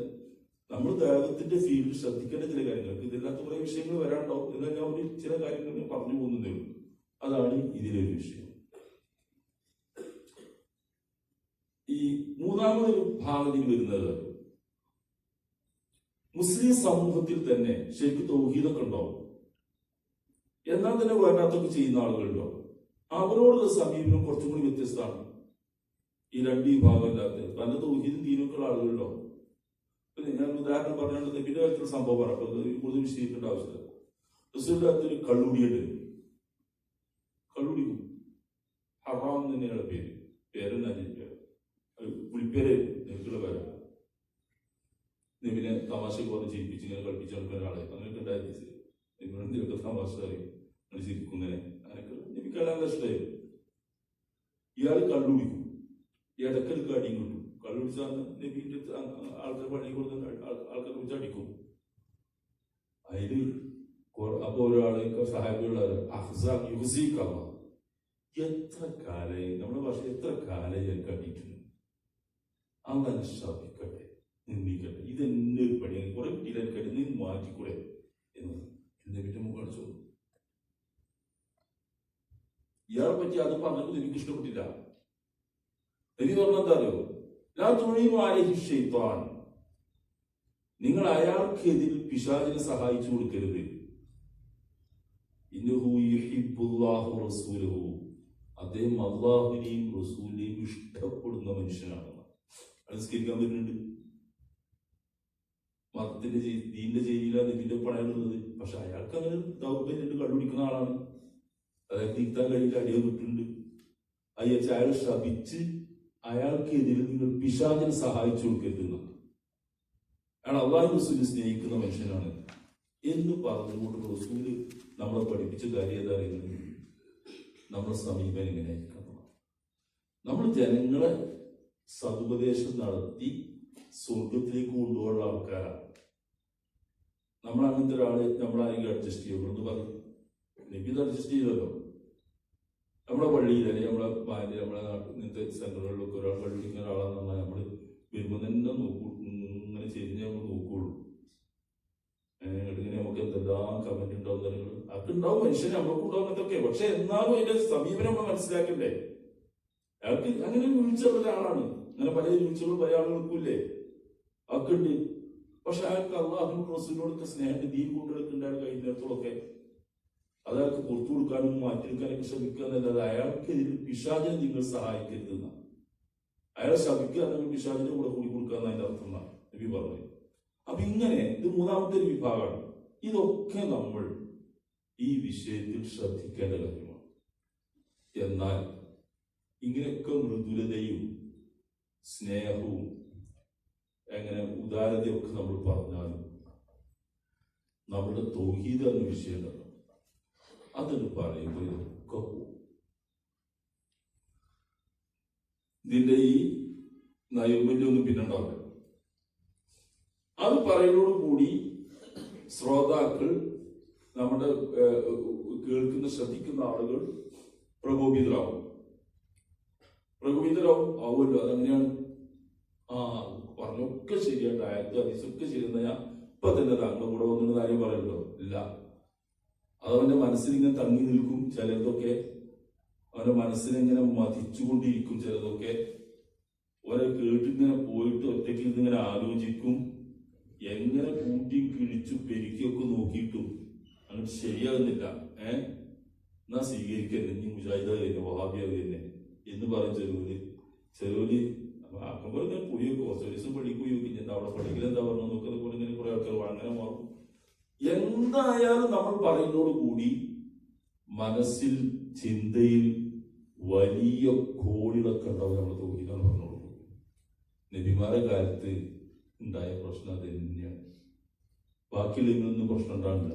നമ്മൾ ദൈവത്തിന്റെ ഫീൽഡിൽ ശ്രദ്ധിക്കേണ്ട ചില കാര്യങ്ങൾക്ക് ഇതില്ലാത്ത കുറെ വിഷയങ്ങൾ വരാണ്ടാവും. എന്നാൽ ഞാൻ ഒരു ചില കാര്യങ്ങൾ പറഞ്ഞു പോകുന്നതേ ഉള്ളൂ. അതാണ് ഇതിലൊരു വിഷയം. ഈ മൂന്നാമതൊരു ഭാഗത്തിൽ വരുന്നത് മുസ്ലിം സമൂഹത്തിൽ തന്നെ ശരിക്കും തൗഹീദൊക്കെ ഉണ്ടാവും, എന്നാൽ തന്നെ വേണ്ടാത്തൊക്കെ ചെയ്യുന്ന ആളുകളുണ്ടോ. അവരോടുള്ള സമീപനം കുറച്ചും കൂടി വ്യത്യസ്തമാണ്. ഈ രണ്ട് വിഭാഗമില്ലാത്ത പല തൗഹീദും ദീനൊക്കെയുള്ള ആളുകളുണ്ടോ. ഞാൻ ഉദാഹരണം പറഞ്ഞുകൊണ്ട് നബിയുടെ കാര്യത്തിലുള്ള സംഭവം പറയാം. കൂടുതൽ വിശദീകരിക്കേണ്ട ആവശ്യമില്ല. റസൂലിന്റെ കാര്യത്തിൽ കള്ളുടിയുണ്ട്. കള്ളുടിക്കും. ഹറാം തന്നെയാണ് പേരെന്നാ വിളിപ്പേര് നബിക്കുള്ള പേരാണ്. നബിനെ തമാശക്ക് പറഞ്ഞ് ചെയ്യിപ്പിച്ച് ഇങ്ങനെ കളിപ്പിച്ച് നടക്കുന്ന ഒരാളെ അങ്ങനെയൊക്കെ ഉണ്ടായിരുന്നു. നബിനൊക്കെ തമാശ അറിയും, ചിരിക്കും, ഇങ്ങനെ അങ്ങനെയൊക്കെ നബിക്കെല്ലാം ഇഷ്ടമായിരുന്നു. ഇയാൾ കള്ളുടിക്കും, ഇടയ്ക്കെടുക്ക് അടിയും കിട്ടും. കള്ളുടിച്ചാന്ന് നബിന്റെ ആൾക്കാർ പള്ളി കൊടുത്ത ആൾക്കാരെ കുറിച്ച് അടിക്കും. അതില് അപ്പൊ ഒരാളെ സഹായികളുള്ള എത്ര കാലായി നമ്മുടെ ഭാഷ എത്ര കാലായി എനിക്ക് അടിയിട്ടുണ്ട്, അങ്ങനെ ശപിക്കട്ടെ, നിന്ദിക്കട്ടെ, ഇതെന്നെ ഒരു പണിയാണ്, കുറെ കിട്ടിയില്ല എനിക്ക് അടി, നീ മാറ്റിക്കൂടെ എന്ന് നബിന്റെ മുഖം അടിച്ചു. ഇയാളെ പറ്റി അത് പറഞ്ഞപ്പോൾ എനിക്ക് ഇഷ്ടപ്പെട്ടില്ല. നബി പറഞ്ഞെന്താ അറിയോ, നിങ്ങൾ അയാൾക്കെതിൽ പിശാചിനെ സഹായിച്ചു കൊടുക്കരുത്. അദ്ദേഹം അള്ളാഹുവിനെയും റസൂലിനെയും ഇഷ്ടപ്പെടുന്ന മനുഷ്യനാണ്. അനുസ്കരിക്കാൻ പറ്റുന്നുണ്ട്, മതത്തിന്റെ ദീന്റെ ചെയ്തിയിലാണ് നബിന്റെ പണയുള്ളത്. പക്ഷെ അയാൾക്ക് അങ്ങനെ ദൗർബല്യം കണ്ടുപിടിക്കുന്ന ആളാണ്. അതായത് തിരുത്താൻ കഴിയില്ല, അടിയോ കിട്ടുന്നുണ്ട്. അയ്യച്ച അയാൾ ശപിച്ച് അയാൾക്കെതിരെ നിങ്ങൾ പിശാചിനെ സഹായിച്ചു കൊടുക്കരുത്. അയാൾ അള്ളാഹു റസൂലിനെ സ്നേഹിക്കുന്ന മനുഷ്യനാണ് എന്ന് പറഞ്ഞുകൊണ്ട് റസൂല് നമ്മളെ പഠിപ്പിച്ച കാര്യം ഏതാ അറിയുന്നത്? നമ്മുടെ സമീപനം എങ്ങനെയായിരിക്കണം. നമ്മൾ ജനങ്ങളെ സതുപദേശം നടത്തി സ്വർഗത്തിലേക്ക് കൊണ്ടുപോകുന്ന ആൾക്കാരാണ്. നമ്മൾ അങ്ങനത്തെ ഒരാള് നമ്മളാരെങ്കിലും അഡ്ജസ്റ്റ് ചെയ്യുള്ളൂ എന്ന് പറഞ്ഞു. നബി അഡ്ജസ്റ്റ് ചെയ്തല്ലോ. നമ്മുടെ പള്ളിയിൽ അല്ലെങ്കിൽ നമ്മളെ ബാല്യ നമ്മളെ ഇങ്ങനത്തെ സെന്ററുകളിലൊക്കെ ഒരാൾ പള്ളി പിടിക്കുന്ന ഒരാളാന്ന് പറഞ്ഞാൽ നമ്മൾ വരുമ്പോൾ തന്നെ ഇങ്ങനെ ചെരിഞ്ഞ് നമ്മൾ നോക്കുള്ളൂ. ഇങ്ങനെ നമുക്ക് എന്തെല്ലാം കമന്റ് ഉണ്ടാവും, അതൊക്കെ ഉണ്ടാവും, മനുഷ്യന് നമ്മൾക്ക് ഉണ്ടാവും എന്നൊക്കെ. പക്ഷെ എന്നാലും അതിന്റെ സമീപനം നമ്മൾ മനസ്സിലാക്കണ്ടേ. അയാൾക്ക് അങ്ങനെ വീഴ്ചയുള്ള ഒരാളാണ്. അങ്ങനെ പല വീഴ്ചകളും പല ആളുകൾക്കും ഇല്ലേ, അതൊക്കെ ഉണ്ട്. പക്ഷെ അയാൾക്ക് അള്ളാഹു റസൂലിനോടൊക്കെ സ്നേഹം ദീൻ കൊണ്ടുവരേണ്ട അയാൾ കഴിയുന്നിടത്തോളൊക്കെ അതയാൾക്ക് പുറത്തു കൊടുക്കാനും മാറ്റിയെടുക്കാനൊക്കെ ശ്രമിക്കുക എന്നല്ലാതെ അയാൾക്കെതിരെ പിശാചിനെ നിങ്ങൾ സഹായിക്കരുതെന്ന. അയാളെ ശപിക്കുക അല്ലെങ്കിൽ പിശാചിന്റെ കൂടെ കൂടി കൊടുക്കുക എന്നതിന്റെ അർത്ഥം എന്നാണ് നബി പറഞ്ഞത്. അപ്പൊ ഇങ്ങനെ ഇത് മൂന്നാമത്തെ ഒരു വിഭാഗമാണ്. ഇതൊക്കെ നമ്മൾ ഈ വിഷയത്തിൽ ശ്രദ്ധിക്കേണ്ട കാര്യമാണ്. എന്നാൽ ഇങ്ങനെയൊക്കെ മൃദുലതയും സ്നേഹവും എങ്ങനെ ഉദാരതയൊക്കെ നമ്മൾ പറഞ്ഞാലും നമ്മുടെ തൗഹീദ് എന്ന വിഷയം അതൊന്ന് പറയുമ്പോൾ ഇതൊക്കെ പോകും. ഇതിന്റെ ഈ നൈർമല്യമൊന്നും പിന്നുണ്ടാവില്ല. അത് പറയുന്നതോടുകൂടി ശ്രോതാക്കൾ, നമ്മുടെ കേൾക്കുന്ന ശ്രദ്ധിക്കുന്ന ആളുകൾ പ്രകോപിതരാകും. ആവുമല്ലോ. അതെങ്ങനെയാണ്? പറഞ്ഞൊക്കെ ശരിയായിട്ട് ആയത്ത് ഹദീസൊക്കെ ശരിയെന്നാ ഞാൻ ഇപ്പൊ തന്നെ താങ്കളുടെ കൂടെ വന്നിട്ട് കാര്യം പറയല്ലോ. ഇല്ല, അതവന്റെ മനസ്സിലിങ്ങനെ തങ്ങി നിൽക്കും. ചിലതൊക്കെ അവന്റെ മനസ്സിനെങ്ങനെ മതിച്ചുകൊണ്ടിരിക്കും. ചിലതൊക്കെ ഓരോ കേട്ടിങ്ങനെ പോയിട്ട് ഒറ്റയ്ക്ക് ഇങ്ങനെ ആലോചിക്കും. എങ്ങനെ കൂട്ടി കിഴിച്ചു പെരുക്കിയൊക്കെ നോക്കിയിട്ടും അങ്ങോട്ട് ശരിയാകുന്നില്ല. എന്നാ സ്വീകരിക്കന്നെ, നീ മുജാഹിദ് തന്നെ വഹാബിയാവ് തന്നെ എന്ന് പറയും ചെറുവലി ആക്കുമ്പോൾ ഇങ്ങനെ പോയി വെക്കും. കുറച്ച് ദിവസം പഠിക്കും ചോദിക്കും, എന്താ അവിടെ പഠിക്കൽ എന്താ പറഞ്ഞു നോക്കുന്നത് പോലെ ഇങ്ങനെ കുറെ ആൾക്കാർ അങ്ങനെ മാറും. എന്തായാലും നമ്മൾ പറയുന്നതോട് കൂടി മനസ്സിൽ ചിന്തയിൽ വലിയ കോടികളൊക്കെ ഉണ്ടാവും. നമ്മൾ തോന്നിയിട്ടാണ് പറഞ്ഞോളൂ. നബിമാരുടെ കാലത്ത് ഉണ്ടായ പ്രശ്നം അത് തന്നെയാണ്. ബാക്കിയുള്ളതൊന്നും പ്രശ്നം ഉണ്ടാവില്ല.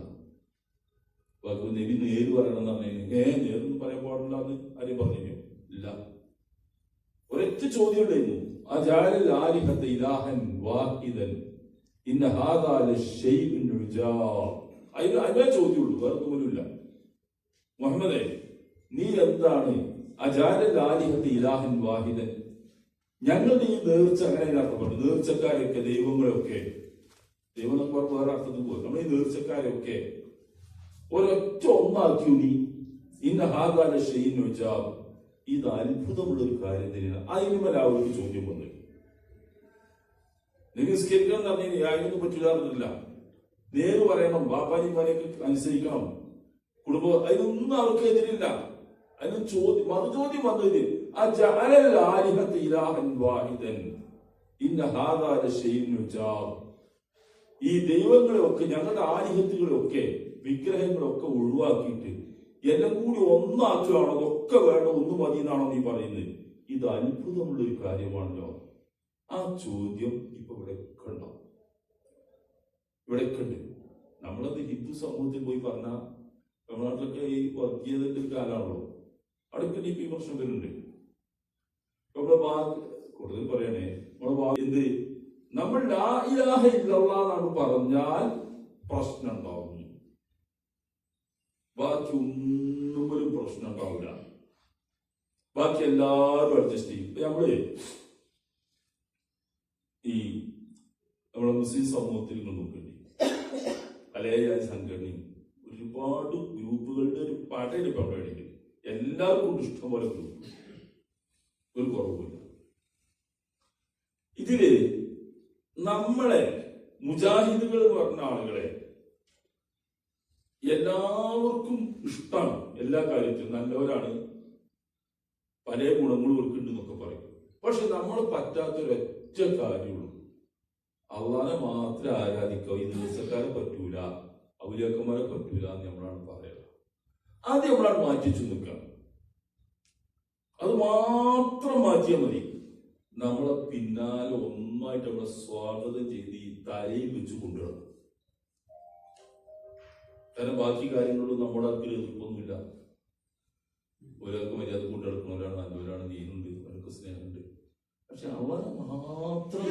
ബാക്കി നബി നേര് പറയണമെന്നാണ്. നേരൊന്നും പറയാൻ പാടില്ല എന്ന് ആരെയും പറഞ്ഞോ? ഇല്ല. ഒരൊറ്റ ചോദ്യം ഉണ്ടായിരുന്നു, അജാലിൽ ആലിഹത ഇലാഹൻ വാഹിദൻ ഇന്ന ഹാദാ ലശൈഉൻ ഉജാബ്. അതിനെ ചോദ്യമുള്ളൂ, വേറെ പോലുമില്ല. മുഹമ്മദേ, നീ എന്താണ് അജാലൽ ആലിഹത ഇലാഹൻ വാഹിദൻ, ഞങ്ങളുടെ ഈ നേർച്ച, അങ്ങനെ അർത്ഥപ്പെട്ടു, നേർച്ചക്കാരെയൊക്കെ ദൈവങ്ങളെയൊക്കെ, ദൈവം എന്നൊക്കെ പറഞ്ഞ വേറെ അർത്ഥത്തിൽ പോകും, നമ്മൾ ഈ നേർച്ചക്കാരെയൊക്കെ ഒരൊറ്റ ഒന്നാക്കി നീ. ഇന്ന ഹാദാ ലശൈഉൻ ഉജാബ്, ഇത് അത്ഭുതമുള്ള ഒരു കാര്യം തന്നെയാണ്. അതിനുമല്ല അവർക്ക് ചോദ്യം വന്നത്. നിസ്കരിക്കണം എന്ന് പറഞ്ഞാൽ അതിനൊന്നും പറ്റില്ല, നേര് പറയണം, ബാപ്പാനിമാരെയൊക്കെ അനുസരിക്കണം, കുടുംബം, അതിനൊന്നും അവർക്ക് എതിരില്ല. അതിന് മറുചോദ്യം വന്നത് അജഅലൽ ആലിഹത ഇലാഹൻ വാഹിദൻ ഇന്ന ഹാദാ ലശൈഉൻ ഉജാബ്. ഈ ദൈവങ്ങളെയൊക്കെ, ഞങ്ങളുടെ ആലിഹത്തുകളെയൊക്കെ, വിഗ്രഹങ്ങളൊക്കെ ഒഴിവാക്കിയിട്ട് എല്ലാം കൂടി ഒന്നാക്കുകയാണോ, അതൊക്കെ വേണം, ഒന്ന് മതി എന്നാണോ നീ പറയുന്നത്? ഇത് അത്ഭുതമുള്ള ഒരു കാര്യമാണല്ലോ. ആ ചോദ്യം ഇപ്പൊ ഇവിടെയൊക്കെ ഉണ്ടാവും, ഇവിടെയൊക്കെ ഉണ്ട്. നമ്മളത് ഹിന്ദു സമൂഹത്തിൽ പോയി പറഞ്ഞാൽ, നമ്മുടെ നാട്ടിലൊക്കെ ഈ വർഗീയതയുടെ ഒരു കാലമാണല്ലോ, അവിടെയൊക്കെ ഈ വിമർശനം വരുന്നുണ്ട്. നമ്മുടെ കൂടുതൽ പറയണേ, എന്ത് നമ്മൾ ലാ ഇലാഹ ഇല്ലല്ലാഹ് എന്നാണ് പറഞ്ഞാൽ പ്രശ്നം ഉണ്ടാവും, ബാക്കി ഒന്നും ഒരു പ്രശ്നം ഉണ്ടാവില്ല, ബാക്കി എല്ലാവരും അഡ്ജസ്റ്റ് ചെയ്യും. നമ്മള് ഈ നമ്മളെ മുസ്ലിം സമൂഹത്തിൽ നോക്കേണ്ടി പല സംഘടനയും ഒരുപാട് ഗ്രൂപ്പുകളുടെ ഒരു പാട്ടയിൽ പരിപാടിയുണ്ട്. എല്ലാവർക്കും ഇഷ്ടംപോലെ ഗ്രൂപ്പ്, ഒരു കുറവില്ല. ഇതില് നമ്മളെ മുജാഹിദുകൾ എന്ന് പറഞ്ഞ ആളുകളെ എല്ലാവർക്കും ഇഷ്ടമാണ്, എല്ലാ കാര്യത്തിലും നല്ലവരാണ്, പല ഗുണങ്ങളും ഉൾക്കുണ്ടെന്നൊക്കെ പറയും. പക്ഷെ നമ്മൾ പറ്റാത്തൊരൊറ്റ കാര്യമുള്ളൂ, അള്ളാനെ മാത്രം ആരാധിക്കുക. ഈ ദിവസക്കാരെ പറ്റൂല, ഔലിയാക്കന്മാരെ പറ്റൂല എന്ന് നമ്മളാണ് പറയുക. ആദ്യം നമ്മളാണ് മാറ്റിച്ചു നിൽക്കുക, അത് മാത്രം മാറ്റിയാൽ മതി. നമ്മളെ പിന്നാലെ ഒന്നായിട്ട് നമ്മളെ സ്വാഗതം ചെയ്ത് ഈ തലയിൽ വെച്ച് കൊണ്ടുവരണം. കാരണം ബാക്കി കാര്യങ്ങളിലും നമ്മുടെ ആർക്കും എതിർപ്പൊന്നുമില്ല. ഒരാൾക്ക് മര്യാദ കൊണ്ടെടുക്കുന്നവരാണ്, നല്ലവരാണ്, നീനുണ്ട്, അവർക്ക് സ്നേഹമുണ്ട്. പക്ഷെ അവനെ മാത്രം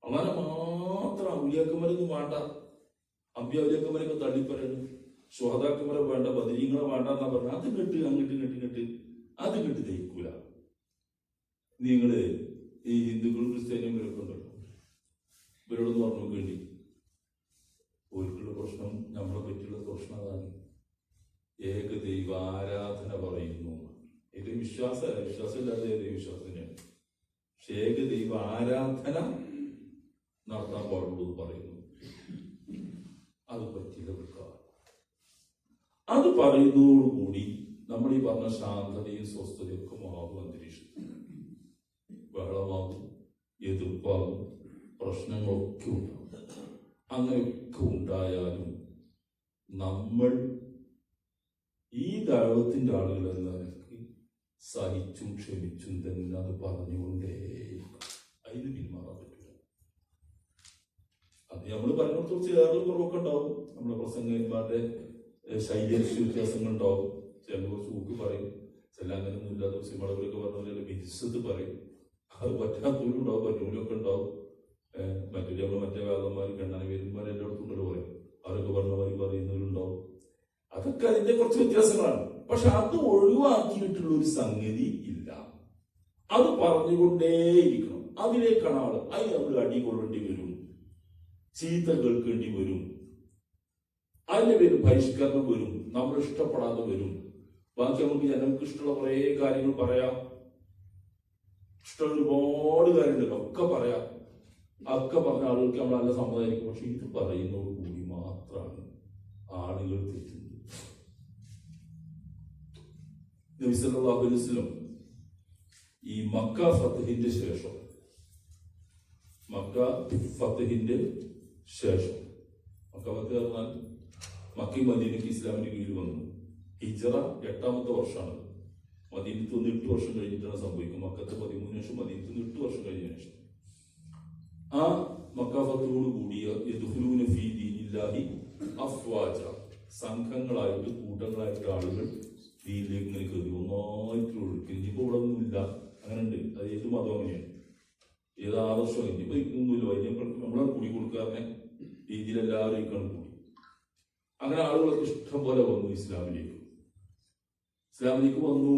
അവനെ മാത്രം ഔലിയാക്കന്മാരൊന്നും വേണ്ട, അമ്പ്യാവലിയാക്കന്മാരൊക്കെ തള്ളിപ്പറയണം, ശുഹദാക്കന്മാരെ വേണ്ട, ബദരീങ്ങളെ വേണ്ട എന്നാ പറഞ്ഞാൽ അത് കെട്ട് അത് കെട്ട് ദഹിക്കൂല. നിങ്ങള് ഈ ഹിന്ദുക്കളും ക്രിസ്ത്യാനിയും ഇവരൊക്കെ ഉണ്ടല്ലോ, ഇവരോടൊന്ന് പറഞ്ഞു വേണ്ടി ഒരിക്കലുള്ള പ്രശ്നം, നമ്മളെ പറ്റിയുള്ള പ്രശ്നം അതാണ്. ഏകദൈവ ആരാധന പറയുന്നു. ഇത് വിശ്വാസമില്ലാതെ ദൈവവിശ്വാസം തന്നെയാണ്. പക്ഷെ ഏകദൈവ ആരാധന നടത്താൻ പാടുള്ളൂ എന്ന് പറയുന്നു. അത് പറ്റില്ല വെക്കുക. അത് പറയുന്നതോടുകൂടി നമ്മൾ ഈ പറഞ്ഞ ശാന്തതയും സ്വസ്ഥതയും ഒക്കെ മാറും. അന്തരീക്ഷം ബഹളമാകും, എതിർപ്പാകും, പ്രശ്നങ്ങളൊക്കെ ഉണ്ടാകും. അങ്ങനെയൊക്കെ ഉണ്ടായാലും നമ്മൾ ഈ ദൈവത്തിന്റെ ആളുകൾ എന്ന നിലയ്ക്ക് സഹിച്ചും ക്ഷമിച്ചും തന്നെ അത് പറഞ്ഞുകൊണ്ടേ അതിന് പിന്മാറാൻ പറ്റില്ല. അത് നമ്മൾ പറഞ്ഞിടത്തോളം ചേർന്ന് കുറവൊക്കെ ഉണ്ടാവും, നമ്മുടെ പ്രസംഗന്മാരുടെ ശൈലി വ്യത്യാസങ്ങൾ ഉണ്ടാവും. ചില കുറച്ച് ഊക്കി പറയും, ചില അങ്ങനെയൊന്നും ഇല്ലാത്ത സിനിമകളൊക്കെ പറഞ്ഞ പോലെ വിശ്വത്ത് പറയും. അത് പറ്റാത്തവരും ഉണ്ടാവും, പറ്റൂലൊക്കെ ഉണ്ടാവും. മറ്റൊരു നമ്മൾ മറ്റേ വേദന്മാരും കണ്ണാനവേദന്മാരും എല്ലായിടത്തും ഉണ്ടല്ലോ പറയും, അവരൊക്കെ പറഞ്ഞ മാതിരി പറയുന്നവരുണ്ടാവും. അതൊക്കെ അതിന്റെ കുറച്ച് വ്യത്യാസങ്ങളാണ്. പക്ഷെ അത് ഒഴിവാക്കിയിട്ടുള്ള ഒരു സംഗതി ഇല്ല. അത് പറഞ്ഞുകൊണ്ടേയിരിക്കണം. അതിലേക്കാണ് ആള്. അതിന് നമ്മൾ അടി കൊള്ളേണ്ടി വരും, ചീത്ത കേൾക്കേണ്ടി വരും, അതിന്റെ പേര് പരിഷ്കരണം വരും, നമ്മൾ ഇഷ്ടപ്പെടാതെ വരും. ബാക്കി നമുക്ക് ജനങ്ങൾക്ക് ഇഷ്ടമുള്ള കുറെ കാര്യങ്ങൾ പറയാം, ഇഷ്ടമുള്ള ഒരുപാട് കാര്യങ്ങളുണ്ട്, ഒക്കെ പറയാം. ഒക്കെ പറഞ്ഞ ആളുകൾക്ക് നമ്മൾ നല്ല സമ്മതമായിരിക്കും. പക്ഷെ ഇത് പറയുന്നതോട് കൂടി മാത്രമാണ് ആളുകൾ തെറ്റുന്നത്. നബി സല്ലല്ലാഹു അലൈഹി വസല്ലം ഈ മക്ക ഫതഹിന്റെ ശേഷം മക്ക ഫതഹ് പറഞ്ഞാൽ മക്കയും മദീനയ്ക്ക് ഇസ്ലാമിന്റെ കീഴിൽ വന്നു. ഹിജ്റ 8ാമത്തെ വർഷമാണ്. മദീനത്ത് നിന്ന് 8 വർഷം കഴിഞ്ഞിട്ടാണ് സംഭവിക്കും. മക്കത്ത് 13 ശേഷം, മദീനത്ത് നിന്ന് 8 വർഷം കഴിഞ്ഞ ശേഷം ആ മക്ക ഫതഹോട് കൂടിയ യദ്ഖുലൂന ഫീ ദീനില്ലാഹി അഫ്വാജ, സംഘങ്ങളായിട്ട് കൂട്ടങ്ങളായിട്ട് ആളുകൾ ദീനിലേക്ക് ഇങ്ങനെ കയറി ഒന്നായിട്ട് ഒഴുക്കി. ഇനിയിപ്പോ ഇവിടെ ഒന്നുമില്ല, അങ്ങനെ ഉണ്ട്. അത് ഏത് മതം അങ്ങനെയാണ്. ഏത് ആദർശം ഇനിയിപ്പോ ഇരിക്കുന്നൊന്നുമില്ല. വലിയ നമ്മളെ കൂടി കൊടുക്കാറിനെ രീതിയിൽ എല്ലാവരും ഇരിക്കണം കൂടി. അങ്ങനെ ആളുകളൊക്കെ ഇഷ്ടം പോലെ വന്നു ഇസ്ലാമിലേക്ക് വന്നു.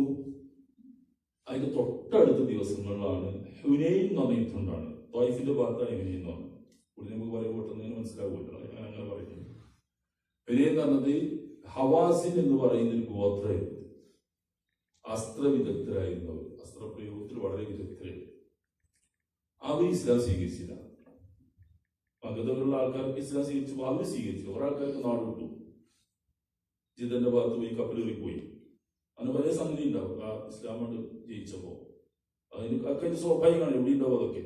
അതിന്റെ തൊട്ടടുത്ത ദിവസങ്ങളിലാണ് ഹുനൈൻ എന്ന് പറഞ്ഞ യുദ്ധം ഉണ്ടാണ്. ത്വായിഫിന്റെ ഭാഗത്താണ് ഹുനൈൻ എന്ന് പറഞ്ഞത്. ഇവിടെ നമുക്ക് പറയുമ്പോൾ പെട്ടെന്ന് മനസ്സിലാവുമല്ലോ, ഞാൻ അങ്ങനെ പറയുന്നത്. ഹുനൈൻ എന്ന് പറഞ്ഞത് ഹവാസിൻ എന്ന് പറയുന്ന ഒരു ഗോത്രമായിരുന്നു. അസ്ത്രവിദഗ്ധരായിരുന്നവർ, അസ്ത്രപ്രയോഗത്തിൽ വളരെ വിദഗ്ധരായിരുന്നു. അവർ ഇസ്ലാം സ്വീകരിച്ചില്ല. മഗധയിലുള്ള ആൾക്കാർക്ക് ഇസ്ലാം സ്വീകരിച്ചു, അവർ സ്വീകരിച്ചു. ഒരാൾക്കാർക്ക് നാട് വിട്ടു, ജിദന്റെ ഭാഗത്ത് പോയി കപ്പലേറി പോയി. അങ്ങനെ പല സംഗതി ഉണ്ടാവും. ആ ഇസ്ലാമോട് ജയിച്ചപ്പോ അതിന് സ്വാഭാവികമാണ്, എവിടെ ഉണ്ടാവും അതൊക്കെ.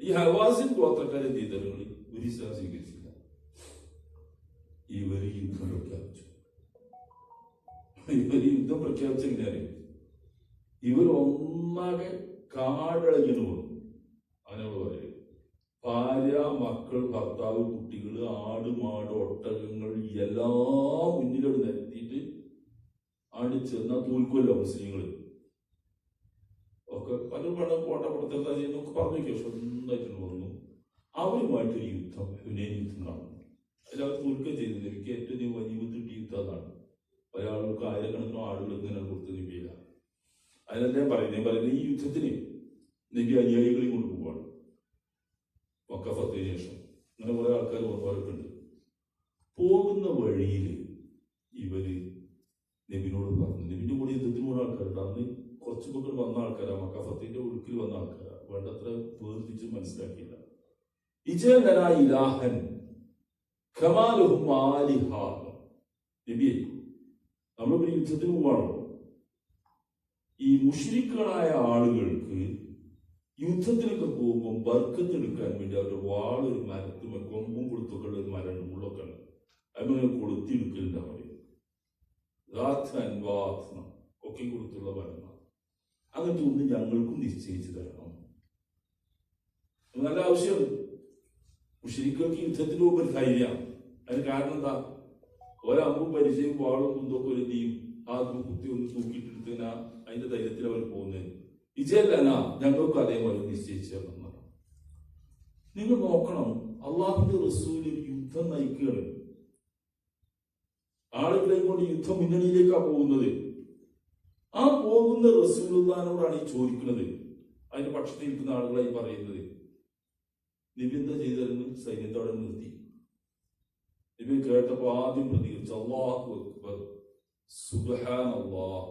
ഈ ഹവാസിൻ ഗോത്രക്കാരെ ചെയ്തവർ ഒരു ഇസ്ലാം സ്വീകരിച്ചില്ല. ഇവർ യുദ്ധം പ്രഖ്യാപിച്ചു. യുദ്ധം പ്രഖ്യാപിച്ചെങ്ങനെ ഇവർ ഒന്നാകെ കാടളഞ്ഞു വന്നു. അവനോട് പറയും, ഭാര്യ, മക്കൾ, ഭർത്താവ്, കുട്ടികൾ, ആട്, മാട്, ഒട്ടകങ്ങൾ എല്ലാം മുന്നിലോട്ട് നിരത്തിയിട്ട് ആണ്ട് ചെന്നാൽ തോൽക്കുമല്ലോ മുസ്ലിങ്ങൾ ഒക്കെ. പലരും പണം കോട്ട കൊടുത്താൽ ചെയ്യുന്നൊക്കെ പറഞ്ഞു. സ്വന്തമായിട്ട് വന്നു. അവരുമായിട്ടൊരു യുദ്ധം, ഹുനൈൻ യുദ്ധം കാണുന്നു. അതിലവർ തോൽക്കുകയും ചെയ്തില്ല. എനിക്ക് ഏറ്റവും വലിയ യുദ്ധം യുദ്ധം അതാണ്. പല ആളുകൾക്ക് ആയിരക്കണക്കിനോ ആളുകൾ ഇങ്ങനെ കൊടുത്ത് നബിയില്ല. അതിനെല്ലാം പറയുന്നത് ഈ യുദ്ധത്തിന് നബി അനുയായികളെയും കൊണ്ട് പോവാണ്. വഖഫത്തിന് ശേഷം അങ്ങനെ കുറെ ആൾക്കാർ വന്നവരൊക്കെ ഉണ്ട്. പോകുന്ന വഴിയിൽ ഇവര് നബിനോട് പറഞ്ഞു. നബിന്റെ കൂടെ യുദ്ധത്തിന് പോകുന്ന ആൾക്കാരുണ്ട്. അന്ന് കുറച്ചു മക്കൾ വന്ന ആൾക്കാരാണ്, മക്കഫത്തിന്റെ ഒഴുക്കിൽ വന്ന ആൾക്കാരാണ്. വേണ്ടത്ര വേർതിരിച്ച് മനസ്സിലാക്കിയില്ല. ഇലാഹൻ ഖമാലുഹും ആലിഹ. നബിയെ, നമ്മളിപ്പോ യുദ്ധത്തിന് പോവാണോ? ഈ മുശ്രിക്കുകളായ ആളുകൾക്ക് യുദ്ധത്തിനൊക്കെ പോകുമ്പോൾ ബർക്കത്തെടുക്കാൻ വേണ്ടി അവരുടെ വാളൊരു മരത്തുമേ കൊമ്പും കൊടുത്തൊക്കെ ഒരു മരം മുള്ളൊക്കെ ഉണ്ട്. അതിനെ കൊളുത്തിയെടുക്കലുണ്ട്. അവര് ഒക്കെ കൊടുത്തുള്ള മരണം. അങ്ങനത്തെ ഒന്ന് ഞങ്ങൾക്കും നിശ്ചയിച്ചു തരണം. നല്ല ആവശ്യം. മുശ്രിക്കുകൾക്ക് യുദ്ധത്തിന് പോകുമ്പോൾ ഒരു ധൈര്യമാണ്. അതിന് കാരണം എന്താ? ഒരമ്പും പരിചയം വാളും കുന്തൊക്കെ ഒരു ചെയ്യും. ആ കുത്തി ഒന്ന് തൂക്കിയിട്ടെടുത്തതിനാ അതിന്റെ ധൈര്യത്തിൽ അവർ പോകുന്നത്. ഇജല്ലന ഞങ്ങൾക്ക് അതേപോലെ നിശ്ചയിച്ചു തരണം. നിങ്ങൾ നോക്കണം, അള്ളാഹുവിന്റെ റസൂൽ യുദ്ധം നയിക്കുകയാണ്. ആളുകളെയും കൊണ്ട് യുദ്ധ മുന്നണിയിലേക്കാണ് പോകുന്നത്. ആ പോകുന്ന റസൂലുള്ളാഹിനോടാണ് ഈ ചോദിക്കുന്നത്. അതിന്റെ പക്ഷത്തിൽ ഇരിക്കുന്ന ആളുകളായി പറയുന്നത്. നബി എന്താ ചെയ്തിരുന്നു? സൈന്യത്തോടെ നിർത്തി. നബി കേട്ടപ്പോ ആദ്യം പ്രതികരിച്ചു, അല്ലാഹു അക്ബർ, സുബ്ഹാനല്ലാഹ്.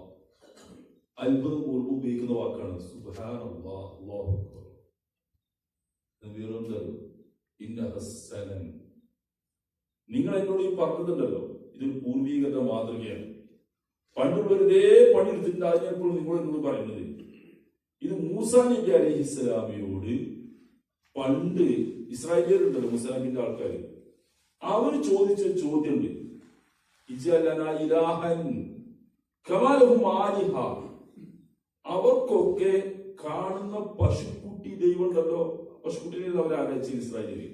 അത്ഭുതം പൂർവ്വം ഉപയോഗിക്കുന്ന വാക്കാണ് സുബ്ഹാനല്ലാഹ്, അല്ലാഹു അക്ബർ. നിങ്ങൾ എന്നോട് ഈ പറഞ്ഞിട്ടുണ്ടല്ലോ, ഇതൊരു പൂർവീകരുടെ മാതൃകയാണ്. പണ്ടുള്ളവരതേ പണിയെടുത്തിട്ടുണ്ടായിരുന്നപ്പോൾ നിങ്ങൾ എന്നോട് പറയുന്നത്. ഇത് മൂസാ നബി അലൈഹിസ്സലാമിയോട് പണ്ട് ഇസ്രായേലുണ്ടല്ലോ, മൂസാ നബിന്റെ ആൾക്കാർ, അവർ ചോദിച്ച ചോദ്യമുണ്ട്. ഇലാഹൻ കമാലഹും ആലിഹ. അവർക്കൊക്കെ കാണുന്ന പശുക്കുട്ടി ദൈവം ഉണ്ടല്ലോ, പശുക്കുട്ടിനെ അവർ ആരാധിച്ചു ഇസ്രായേലിൽ.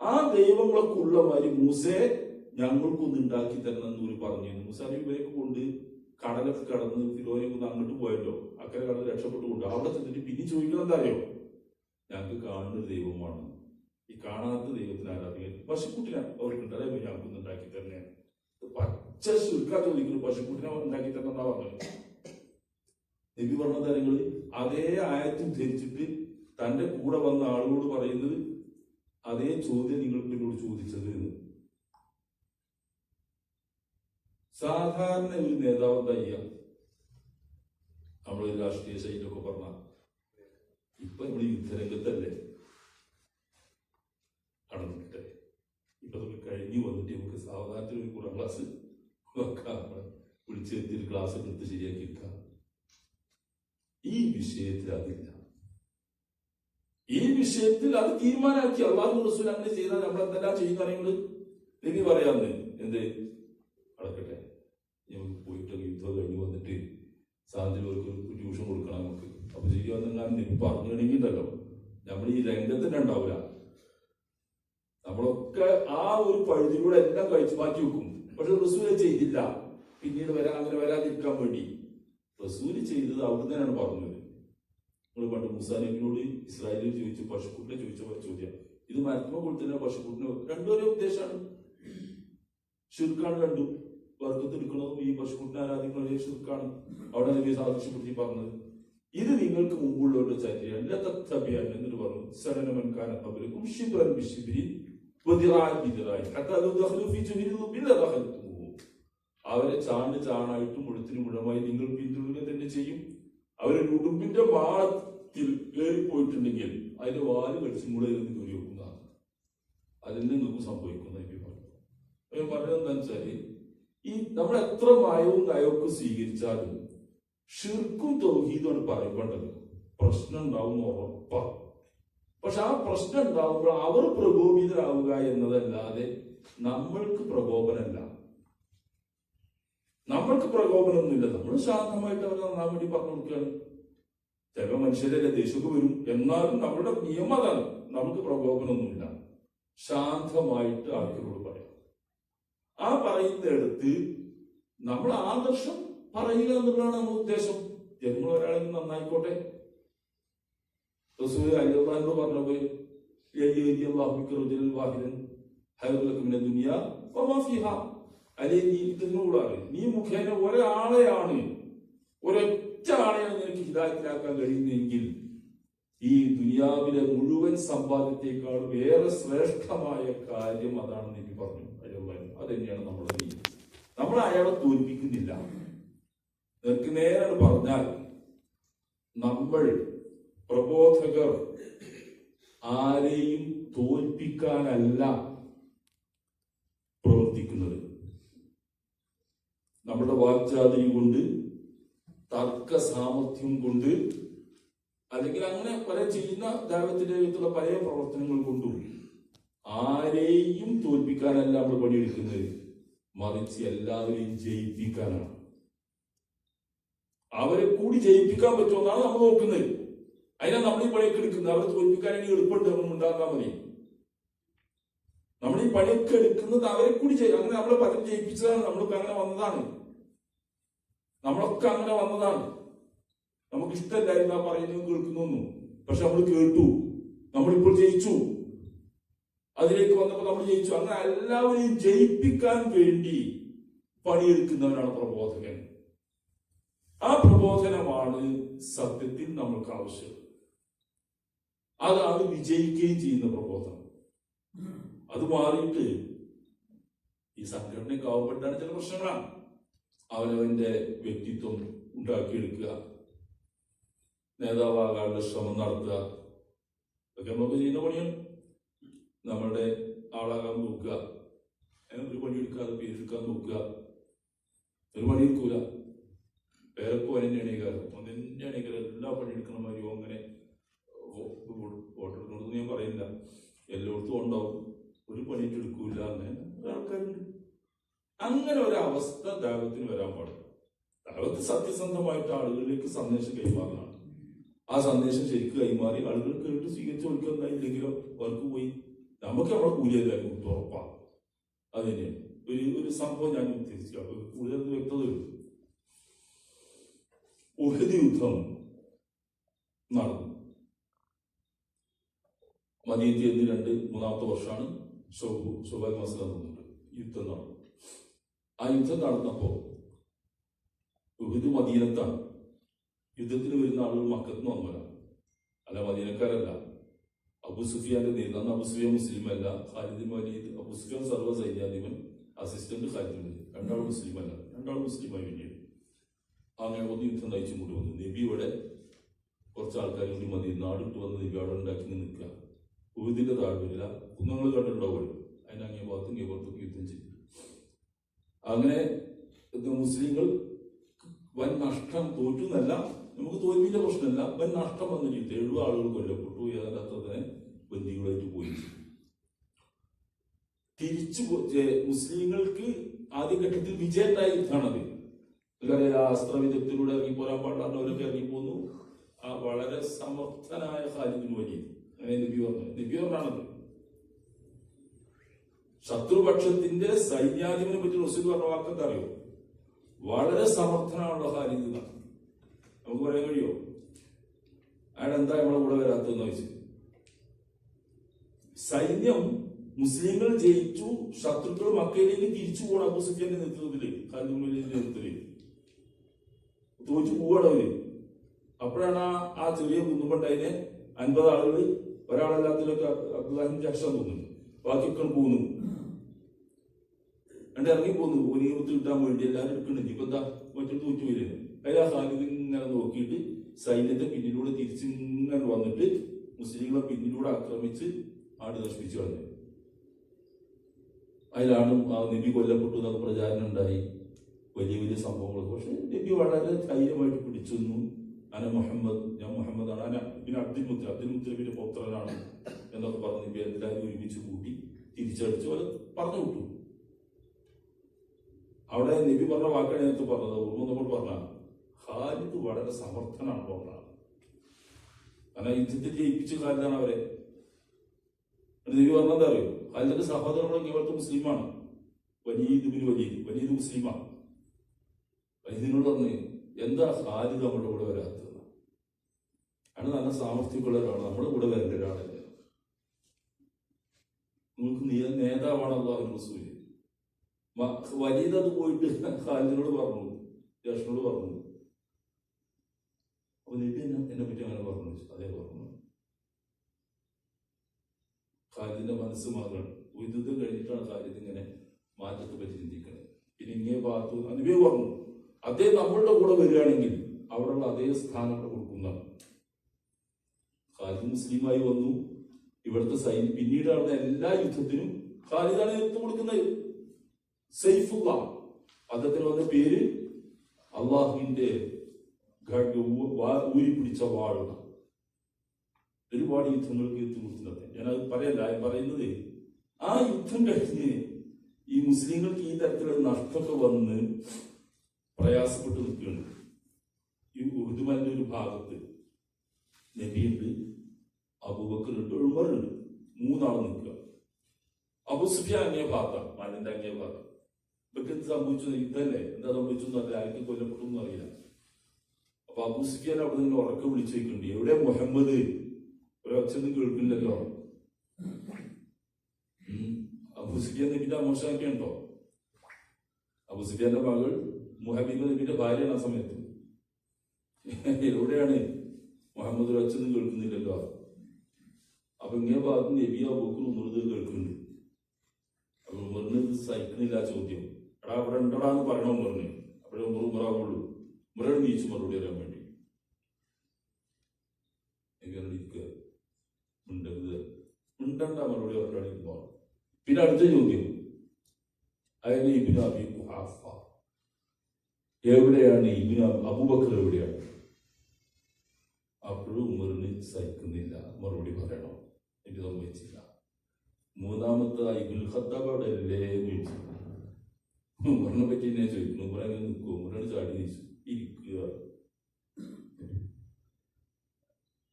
ആ ദൈവങ്ങളൊക്കെ ഉള്ള മാതിരി മൂസേ ഞങ്ങൾക്കൊന്ന് ഉണ്ടാക്കി തരണം എന്ന് പറഞ്ഞു. മൂസാ നബി ഇവരൊക്കെ കൊണ്ട് കടലൊക്കെ കടന്ന് ഫിറോനെ കൊണ്ട് അങ്ങോട്ട് പോയല്ലോ, അക്കരെ കടന്ന് രക്ഷപ്പെട്ടുകൊണ്ട് അവിടെ ചെന്നിട്ട് പിന്നെ ചോദിക്കണം എന്താ അറിയോ? ഞങ്ങൾക്ക് കാണുന്ന ഒരു ദൈവമാണ്, ഈ കാണാത്ത ദൈവത്തിന് ആരാധിക്കാൻ പശുക്കുട്ടിനെ അവർക്കുണ്ട്, അതേ ഞങ്ങൾക്കൊന്ന് ഉണ്ടാക്കി തരണേ. പച്ച ശുൽക്കാ ചോദിക്കുന്നു, പശുക്കുട്ടിനെ ഉണ്ടാക്കി തരണം എന്നാ പറഞ്ഞത്. നബി പറഞ്ഞ കാര്യങ്ങൾ അതേ ആയത്തും ധരിച്ചിട്ട് തന്റെ കൂടെ വന്ന ആളുകളോട് പറയുന്നത് അതേ ചോദ്യം നിങ്ങൾക്ക് എന്നോട് ചോദിച്ചത് എന്ന്. സാധാരണ ഒരു നേതാവ് എന്താ ചെയ്യാം? നമ്മളൊരു രാഷ്ട്രീയ ശൈലിയൊക്കെ പറഞ്ഞ ഇപ്പൊ നമ്മൾ യുദ്ധരംഗത്തല്ലേ നടന്നിട്ടെ, ഇപ്പൊ നമുക്ക് കഴിഞ്ഞു വന്നിട്ട് നമുക്ക് സാവധാനത്തിൽ ഒരു കുറെ ക്ലാസ് വെക്കാം, വിളിച്ചെത്തിയൊരു ക്ലാസ് എടുത്ത് ശരിയാക്കി വെക്കാം. ഈ വിഷയത്തിൽ അതില്ല. ഈ വിഷയത്തിൽ അത് തീരുമാനമാക്കി അള്ളാഹു റസൂൽ അങ്ങനെ ചെയ്താൽ നമ്മൾ എന്തെല്ലാം ചെയ്യുന്ന കാര്യങ്ങൾ നബി പറയാന്ന്. എന്ത് നടക്കട്ടെ, നമുക്ക് പോയിട്ട് യുദ്ധം കഴിഞ്ഞ് വന്നിട്ട് സാധ്യതകൾക്ക് ട്യൂഷൻ കൊടുക്കണം നമുക്ക്. അപ്പൊ ശരി വന്നാൽ നബി പറഞ്ഞു കഴിഞ്ഞിട്ടല്ലോ നമ്മൾ ഈ രംഗത്തിന് ഉണ്ടാവില്ല. നമ്മളൊക്കെ ആ ഒരു പഴുതിലൂടെ എല്ലാം കഴിച്ചു മാറ്റി വെക്കും. പക്ഷെ റസൂൽ ചെയ്തില്ല. പിന്നീട് അങ്ങനെ വരാതിരിക്കാൻ വേണ്ടി റസൂൽ ചെയ്തത് അവിടുന്ന് തന്നെയാണ് പറഞ്ഞത്. നിങ്ങൾ പണ്ട് മൂസാ നബിയോട് ഇസ്രായേലിൽ ചോദിച്ചു, പശുക്കുട്ടിനെ ചോദിച്ച ചോദ്യം, ഇത് മരത്തുമ കൊടുത്തന്നെ പശുക്കുട്ടിനെ രണ്ടുപേരെ ഉദ്ദേശമാണ്. ഷിർക്കാണ് രണ്ടും. വർഗത്തെടുക്കുന്നതും ഈ പശുക്കുട്ടിനെ ആരാധിക്കുന്ന ഒരേ ഷിർക്കാണ്. അവിടെ നബി സാദൃശ്യപ്പെടുത്തി പറഞ്ഞത് ഇത് നിങ്ങൾക്ക് മുമ്പുള്ളവരുടെ ചര്യയല്ല. തത്തബിയാൻ എന്നിട്ട് പറഞ്ഞു, സനനമൻകാന ഖബലക്കും ശിബ്റൻ ബിശിബ്രിൻ വദിറാൻ ബിദിറാൻ ഹത്താ ലൗ ദഖലു ഫീ ജുഹരിൽ ബില്ല ദഖൽതുമൂഹു. അവരെ ചാണായിട്ടും മുഴുത്തിനും മുഴമായി നിങ്ങൾ പിന്തുടരുക തന്നെ ചെയ്യും. അവരൊരു ഉടുമ്പിന്റെ മാളത്തിൽ കയറിപ്പോയിട്ടുണ്ടെങ്കിൽ അതിന്റെ വാല് കടിച്ചും കൂടെ ഇരുന്ന് കയറി വെക്കുന്നതാണ്. അതിൽ നിങ്ങൾക്ക് സംഭവിക്കുന്ന നബി പറഞ്ഞു. പറഞ്ഞത് എന്താ വെച്ചാല്, ഈ നമ്മൾ എത്ര മായവും നയവും സ്വീകരിച്ചാലും ഷിർക്കും തൗഹീദുമാണ് പറയുമ്പോണ്ടത് പ്രശ്നം ഉണ്ടാവും ഉറപ്പാണ്. പക്ഷെ ആ പ്രശ്നം ഉണ്ടാവുമ്പോൾ അവർ പ്രകോപിതരാവുക എന്നതല്ലാതെ നമ്മൾക്ക് പ്രകോപനമല്ല. നമ്മൾക്ക് പ്രകോപനമൊന്നുമില്ല. നമ്മൾ ശാന്തമായിട്ട് അവരെ നന്നാൻ വേണ്ടി പറഞ്ഞു കൊടുക്കുകയാണ്. ചില മനുഷ്യരല്ലേ ദേഷ്യമൊക്കെ വരും, എന്നാലും നമ്മുടെ നിയമം അതാണ്. നമുക്ക് പ്രകോപനമൊന്നുമില്ല. ശാന്തമായിട്ട് ആൾക്കാരോട് പറയാം. ആ പറയുന്നിടത്ത് നമ്മൾ ആദർശം പറയുക എന്നുള്ളതാണ് നമ്മുടെ ഉദ്ദേശം. ജന്മ ഒരാളെങ്കിലും നന്നായിക്കോട്ടെ. റസൂൽ അലിഹു പറഞ്ഞപ്പോൾ നീ മുഖേന ഒരാളെയാണ്, ഒരൊറ്റ ആളെയാണ് നിനക്ക് ഹിദായത്തിലാക്കാൻ കഴിയുന്നതെങ്കിൽ ഈ ദുനിയാവിലെ മുഴുവൻ സമ്പാദ്യത്തെക്കാളും ഏറെ ശ്രേഷ്ഠമായ കാര്യം അതാണെന്ന് എനിക്ക് പറഞ്ഞു. അത് തന്നെയാണ് നമ്മുടെ രീതി. നമ്മൾ അയാളെ തോൽപ്പിക്കുന്നില്ല. നിനക്ക് നേരെ പറഞ്ഞാൽ നമ്മൾ പ്രബോധകർ ആരെയും തോൽപ്പിക്കാനല്ല പ്രവർത്തിക്കുന്നത്. നമ്മുടെ വാക്ചാതുരി കൊണ്ട്, തർക്ക സാമർഥ്യം കൊണ്ട്, അല്ലെങ്കിൽ അങ്ങനെ പല ചെയ്യുന്ന ദൈവത്തിലുള്ള പല പ്രവർത്തനങ്ങൾ കൊണ്ടും ആരെയും തോൽപ്പിക്കാനല്ല നമ്മൾ പണിയെടുക്കുന്നത്. മറിച്ച് എല്ലാവരെയും ജയിപ്പിക്കാനാണ്. അവരെ കൂടി ജയിപ്പിക്കാൻ പറ്റുമെന്നാണ് നമ്മൾ നോക്കുന്നത്. അതിനാണ് നമ്മൾ ഈ പണിയൊക്കെ എടുക്കുന്നത്. അവരെ തോൽപ്പിക്കാനാണെങ്കിൽ എളുപ്പമുണ്ട്, നമ്മൾ ഉണ്ടാക്കാൻ മതി. നമ്മൾ ഈ പണിയൊക്കെ എടുക്കുന്നത് അവരെ കൂടി അങ്ങനെ നമ്മളെ പലരും ജയിപ്പിച്ചതാണ്. നമ്മളൊക്കെ അങ്ങനെ വന്നതാണ്. നമ്മളൊക്കെ അങ്ങനെ വന്നതാണ്. നമുക്ക് ഇഷ്ടമില്ലായിരുന്നു ആ പറയുന്നതും കേൾക്കുന്നൊന്നും. പക്ഷെ നമ്മൾ കേട്ടു, നമ്മളിപ്പോൾ ജയിച്ചു. അതിലേക്ക് വന്നപ്പോൾ നമ്മൾ ജയിച്ചു. അങ്ങനെ എല്ലാവരെയും ജയിപ്പിക്കാൻ വേണ്ടി പണിയെടുക്കുന്നവരാണ് പ്രബോധകൻ. ആ പ്രബോധനമാണ് സത്യത്തിൽ നമ്മൾക്ക് ആവശ്യം. അതാണ് വിജയിക്കുകയും ചെയ്യുന്ന പ്രബോധനം. അത് മാറിയിട്ട് ഈ സംഘടനയ്ക്ക് ആവപ്പെട്ടാണ് ചില പ്രശ്നങ്ങളാണ്. അവനവന്റെ വ്യക്തിത്വം ഉണ്ടാക്കിയെടുക്കുക, നേതാവാകാനുള്ള ശ്രമം നടത്തുക, ഇതൊക്കെ നമുക്ക് ചെയ്യുന്ന പണിയാണ്. നമ്മളുടെ ആളാകാൻ നോക്കുക, ഒരു പണിയെടുക്കാതെ പേരെടുക്കാൻ നോക്കുക. ഒരു പണിയെടുക്കൂല, പേരൊക്കെ വനെണ്ണീകാരം ഒന്നെണ്ണീകാരം എല്ലാ പണിയെടുക്കണ മാതിരിയോ അങ്ങനെ വോട്ടെടുക്കണമെന്ന് ഞാൻ പറയില്ല. എല്ലായിടത്തും ഉണ്ടാവും. ഒരു പണിയിട്ട് എടുക്കൂല അങ്ങനെ ആൾക്കാരുണ്ട്. അങ്ങനെ ഒരവസ്ഥ ദൈവത്തിന് വരാൻ പാടില്ല. ദൈവത്ത് സത്യസന്ധമായിട്ട് ആളുകളിലേക്ക് സന്ദേശം കൈമാറണം. ആ സന്ദേശം ശരിക്കും കൈമാറി ആളുകൾ കേട്ട് സ്വീകരിച്ച് കൊടുക്കുന്നില്ലെങ്കിലും അവർക്ക് പോയി നമുക്ക് നമ്മളെ കൂലിയല്ലായിരുന്നു ഉറപ്പാണ്. അത് തന്നെയാണ് ഒരു സംഭവം ഞാൻ ഉദ്ദേശിച്ചു. കൂടുതൽ വ്യക്തത വരും. ഉഹദ് യുദ്ധം നടന്നു. മദീനത്തിൽ നിന്ന് 2-3 വർഷമാണ് ഷവ്വാൽ മാസം നടന്നുണ്ട്. യുദ്ധം നടന്നു. ആ യുദ്ധം നടന്നപ്പോ ഉഹദ് മദീനത്താണ്. യുദ്ധത്തിന് വരുന്ന ആളുകൾ മക്കത്ത് നിന്ന് വന്നവരാണ്, അല്ല മദീനക്കാരല്ല. അബു സുഫിയാന്റെ നേതാവ്. അബു സുഫിയാൻ മുസ്ലിം അല്ല. ഖാലിദ് വലീദ്, അബു സുഫിയാൻ സർവ്വ സൈന്യാധിപൻ, അസിസ്റ്റന്റ് ഖാലിദ് വലീദ്, രണ്ടാളും മുസ്ലിം അല്ല. രണ്ടാളും മുസ്ലിമായി പിന്നീട് അങ്ങനെ ഒന്ന് യുദ്ധം നയിച്ചു കൊണ്ട് വന്നു. നബി ഇവിടെ കുറച്ച് ആൾക്കാർ കൂടി മതി നാടിട്ട് വന്ന് നബി അവിടെ ഉണ്ടാക്കി നിൽക്കുക. ഉഹദിന്റെ താഴ്വര കുന്നങ്ങൾ കണ്ടിട്ടുണ്ടാവുമല്ലോ, അതിന്റെ അങ്ങേ ഭാഗത്തും ഇങ്ങേ ഭാഗത്തും യുദ്ധം ചെയ്തു. അങ്ങനെ മുസ്ലിങ്ങൾ വൻ നഷ്ടം തോറ്റുന്നല്ല, നമുക്ക് തോൽവിന്റെ പ്രശ്നമല്ല, വൻ നഷ്ടം വന്ന രീതി 70 ആളുകൾ കൊല്ലപ്പെട്ടു. ഏതാണ്ട് തന്നെ ബന്ദികളായിട്ട് പോയി. തിരിച്ചു മുസ്ലിങ്ങൾക്ക് ആദ്യഘട്ടത്തിൽ വിജയണ്ടായ യുദ്ധമാണത്. അസ്ത്രവിദഗ്ധത്തിലൂടെ ഇറങ്ങിപ്പോരാൻ പാടാണ്ടവരൊക്കെ ഇറങ്ങിപ്പോന്നു. ആ വളരെ സമർത്ഥനായ ഖാലിദ് വലീദ്, അങ്ങനെ നബി പറഞ്ഞാണത്. ശത്രുപക്ഷത്തിന്റെ സൈന്യാധിപനെ പറ്റി റസൂൽ പറഞ്ഞ വാക്കെന്താ അറിയോ? വളരെ സമർത്ഥനാണുള്ള ഖാലിദ് എന്നാണ്. നമുക്ക് പറയാൻ കഴിയോ? അയാളെന്താ നമ്മളെ കൂടെ വരാത്തതെന്ന് ചോദിച്ചു. സൈന്യം മുസ്ലിങ്ങൾ ജയിച്ചു, ശത്രുക്കൾ മക്കയിലേക്ക് തിരിച്ചു പോകണം. അബൂ സുഫിയാന്റെ നേതൃത്വത്തില്, ഖാലിദ് ഇബ്നു വലീദിന്റെ നേതൃത്വത്തില് തോറ്റു പോവാണ് അവര്. അപ്പോഴാണ് ആ ചെറിയ കുന്നുകൊണ്ടതിനെ 50 ആളുകൾ, ഒരാളല്ലാത്തതിലൊക്കെ അബ്ദുല്ലാഹിബ്നു ജഹ്ഷ് തോന്നുന്നു, ബാക്കിയൊക്കെ പോകുന്നു, എന്നിട്ട് ഇറങ്ങി പോന്നു. ഒരീമത്ത് കിട്ടാൻ വേണ്ടി എല്ലാവരും എടുക്കുന്നുണ്ട്. ഇപ്പൊ എന്താ മറ്റൊരു തോറ്റു വരുന്നത്. അതിൽ ആ ഖാലിദ് ഇങ്ങനെ നോക്കിയിട്ട് സൈന്യത്തെ പിന്നിലൂടെ തിരിച്ചിങ്ങനെ വന്നിട്ട് മുസ്ലിങ്ങളെ പിന്നിലൂടെ ആക്രമിച്ച് ആട് നശിപ്പിച്ചു കളഞ്ഞു. അതിലാണ് ആ നബി കൊല്ലപ്പെട്ടു എന്നൊക്കെ പ്രചാരണം ഉണ്ടായി, വലിയ വലിയ സംഭവങ്ങൾ. പക്ഷെ നബി വളരെ ധൈര്യമായിട്ട് പിടിച്ചു. അന മുഹമ്മദ്, ഞാൻ മുഹമ്മദാണ്, അന പിന്നെ അബ്ദുൽ മുത്തലിബിന്റെ പൗത്രനാണ് എന്നൊക്കെ പറഞ്ഞ് നബി എല്ലാവരും ഒരുമിച്ച് കൂട്ടി തിരിച്ചടിച്ച് പോലെ പറഞ്ഞു വിട്ടു. അവിടെ നബി പറഞ്ഞ വാക്കാണ് നേരത്തെ പറഞ്ഞത്, ഓർമ്മ നമ്മൾ പറഞ്ഞ ഖാലിദ് വളരെ സമർത്ഥനാണ് പറഞ്ഞത്. കാരണം യുദ്ധത്തിൽ ജയിപ്പിച്ച് ഖാലിദാണ് അവരെ. നബി പറഞ്ഞത് അറിയോ, ഖാലിദിന്റെ സഹോദരങ്ങളൊക്കെ ഇവിടുത്തെ മുസ്ലിമാണ്, വലീദ് മുസ്ലിമാണ്. വലീദിനോട് പറഞ്ഞു, എന്താ ഖാലിദ് നമ്മുടെ കൂടെ വരാത്തത്? ആണ് നല്ല സാമർത്ഥ്യമുള്ള ഒരാളാണ്, നമ്മുടെ കൂടെ വരേണ്ട ഒരാളല്ലേ, നിങ്ങൾക്ക് നേതാവാണ് അല്ലാഹുവിന്റെ റസൂൽ. വലീദ് അത് പോയിട്ട് ഖാലിദിനോട് പറഞ്ഞു, ജേഷ്ഠനോട് പറഞ്ഞു. അപ്പൊ നബി എന്നെ പറ്റി അങ്ങനെ പറഞ്ഞു? അതേ പറഞ്ഞു. ഖാലിദിന്റെ മനസ്സ് മാറണം. യുദ്ധം കഴിഞ്ഞിട്ടാണ് ഖാലിദ് ഇങ്ങനെ മാറ്റത്തെ പറ്റി ചിന്തിക്കുന്നത്. പിന്നെ ഇങ്ങനെ ഭാഗത്തു നബി പറഞ്ഞു, അതേ നമ്മളുടെ കൂടെ വരികയാണെങ്കിൽ അവിടെയുള്ള അതേ സ്ഥാനം കൊടുക്കുന്നതാണ്. ഖാലിദ് മുസ്ലിമായി വന്നു. ഇവിടുത്തെ സൈന്യം പിന്നീടാണ് എല്ലാ യുദ്ധത്തിനും ഖാലിദാണ് നേതൃത്വം കൊടുക്കുന്നത്. സൈഫുള്ള അദ്ദേഹത്തിന് വന്ന പേര് അള്ളാഹുവിന്റെ ഊരിപ്പിടിച്ച വാളുള്ള. ഒരുപാട് യുദ്ധങ്ങൾക്ക് തീർത്തുന്നത് ഞാനത് പറയല്ല. പറയുന്നത് ആ യുദ്ധം കഴിഞ്ഞ് ഈ മുസ്ലിങ്ങൾക്ക് ഈ തരത്തിലുള്ള നഷ്ടമൊക്കെ വന്ന് പ്രയാസപ്പെട്ട് നിൽക്കുകയാണ്. ഈ ഉറുദുമലിന്റെ ഒരു ഭാഗത്ത് നബിയുണ്ട്, അബൂബക്കറുണ്ട്, ഉമറുണ്ട്, 3 ആൾ നിൽക്കുക. അബൂ സുഫിയാൻ അങ്ങേ ഭാഗത്താണ്, മലന്റെ അങ്ങേ ഭാഗം. ഇവർക്ക് എന്ത് സംഭവിച്ചു? യുദ്ധമല്ലേ, എന്താ സംഭവിച്ചെന്ന് അറിയില്ല, ആർക്ക് കൊല്ലപ്പെട്ടു എന്ന് അറിയില്ല. അപ്പൊ അബൂ സുഫിയാൻ അവിടെ നിന്ന് ഉറക്കം വിളിച്ചു വെക്കുന്നുണ്ട്, എവിടെ മുഹമ്മദ്? ഒരൊച്ചൊന്നും കേൾക്കുന്നില്ലല്ലോ. അബൂ സുഫിയാൻ നബിന്റെ മോശമൊക്കെ ഉണ്ടോ? അബൂ സുഫിയാന്റെ മകൾ മുഹബീബ നബിന്റെ ഭാര്യയാണ് ആ സമയത്ത്. എവിടെയാണ് മുഹമ്മദ്? ഒരൊച്ചൊന്നും കേൾക്കുന്നില്ലല്ലോ. അപ്പൊ ഇങ്ങനെ ഭാഗത്ത് നബിയോ ബോക്കും ഉമർത് കേൾക്കുന്നുണ്ട്. അപ്പൊ ഉമറിന് സഹിക്കുന്നില്ല ചോദ്യം. എടാ അവിടെ ഉണ്ടടാന്ന് പറയണോ ഉമറിന്? അപ്പോഴേ ഉമറാവുള്ളൂ. ഉമറോട് നീച്ചു മറുപടി അറിയാൻ വേണ്ടി മിണ്ടണ്ട മറുപടി പറഞ്ഞിരുന്നോ. പിന്നെ അടുത്ത ചോദ്യം, അതായത് ഇബ്നു അബീ ഖുഹാഫ എവിടെയാണ്? അബൂബക്കർ എവിടെയാണ്? അപ്പോഴും ഉമറിന് സഹിക്കുന്നില്ല, മറുപടി പറയണം. എനിക്ക് സംഭവിച്ചില്ല. 3-ാമത്തെ ഇബ്നുൽ ഖത്താബ് അവിടെ അല്ലേ ചോദിച്ചു. ഉമറിനെ പറ്റി എന്നെ ചോദിക്കുന്നു. ഉമർ അങ്ങനെ നിൽക്കും. ഉമറിനോട് ചാടി നീച്ചു, ഇരിക്കുക,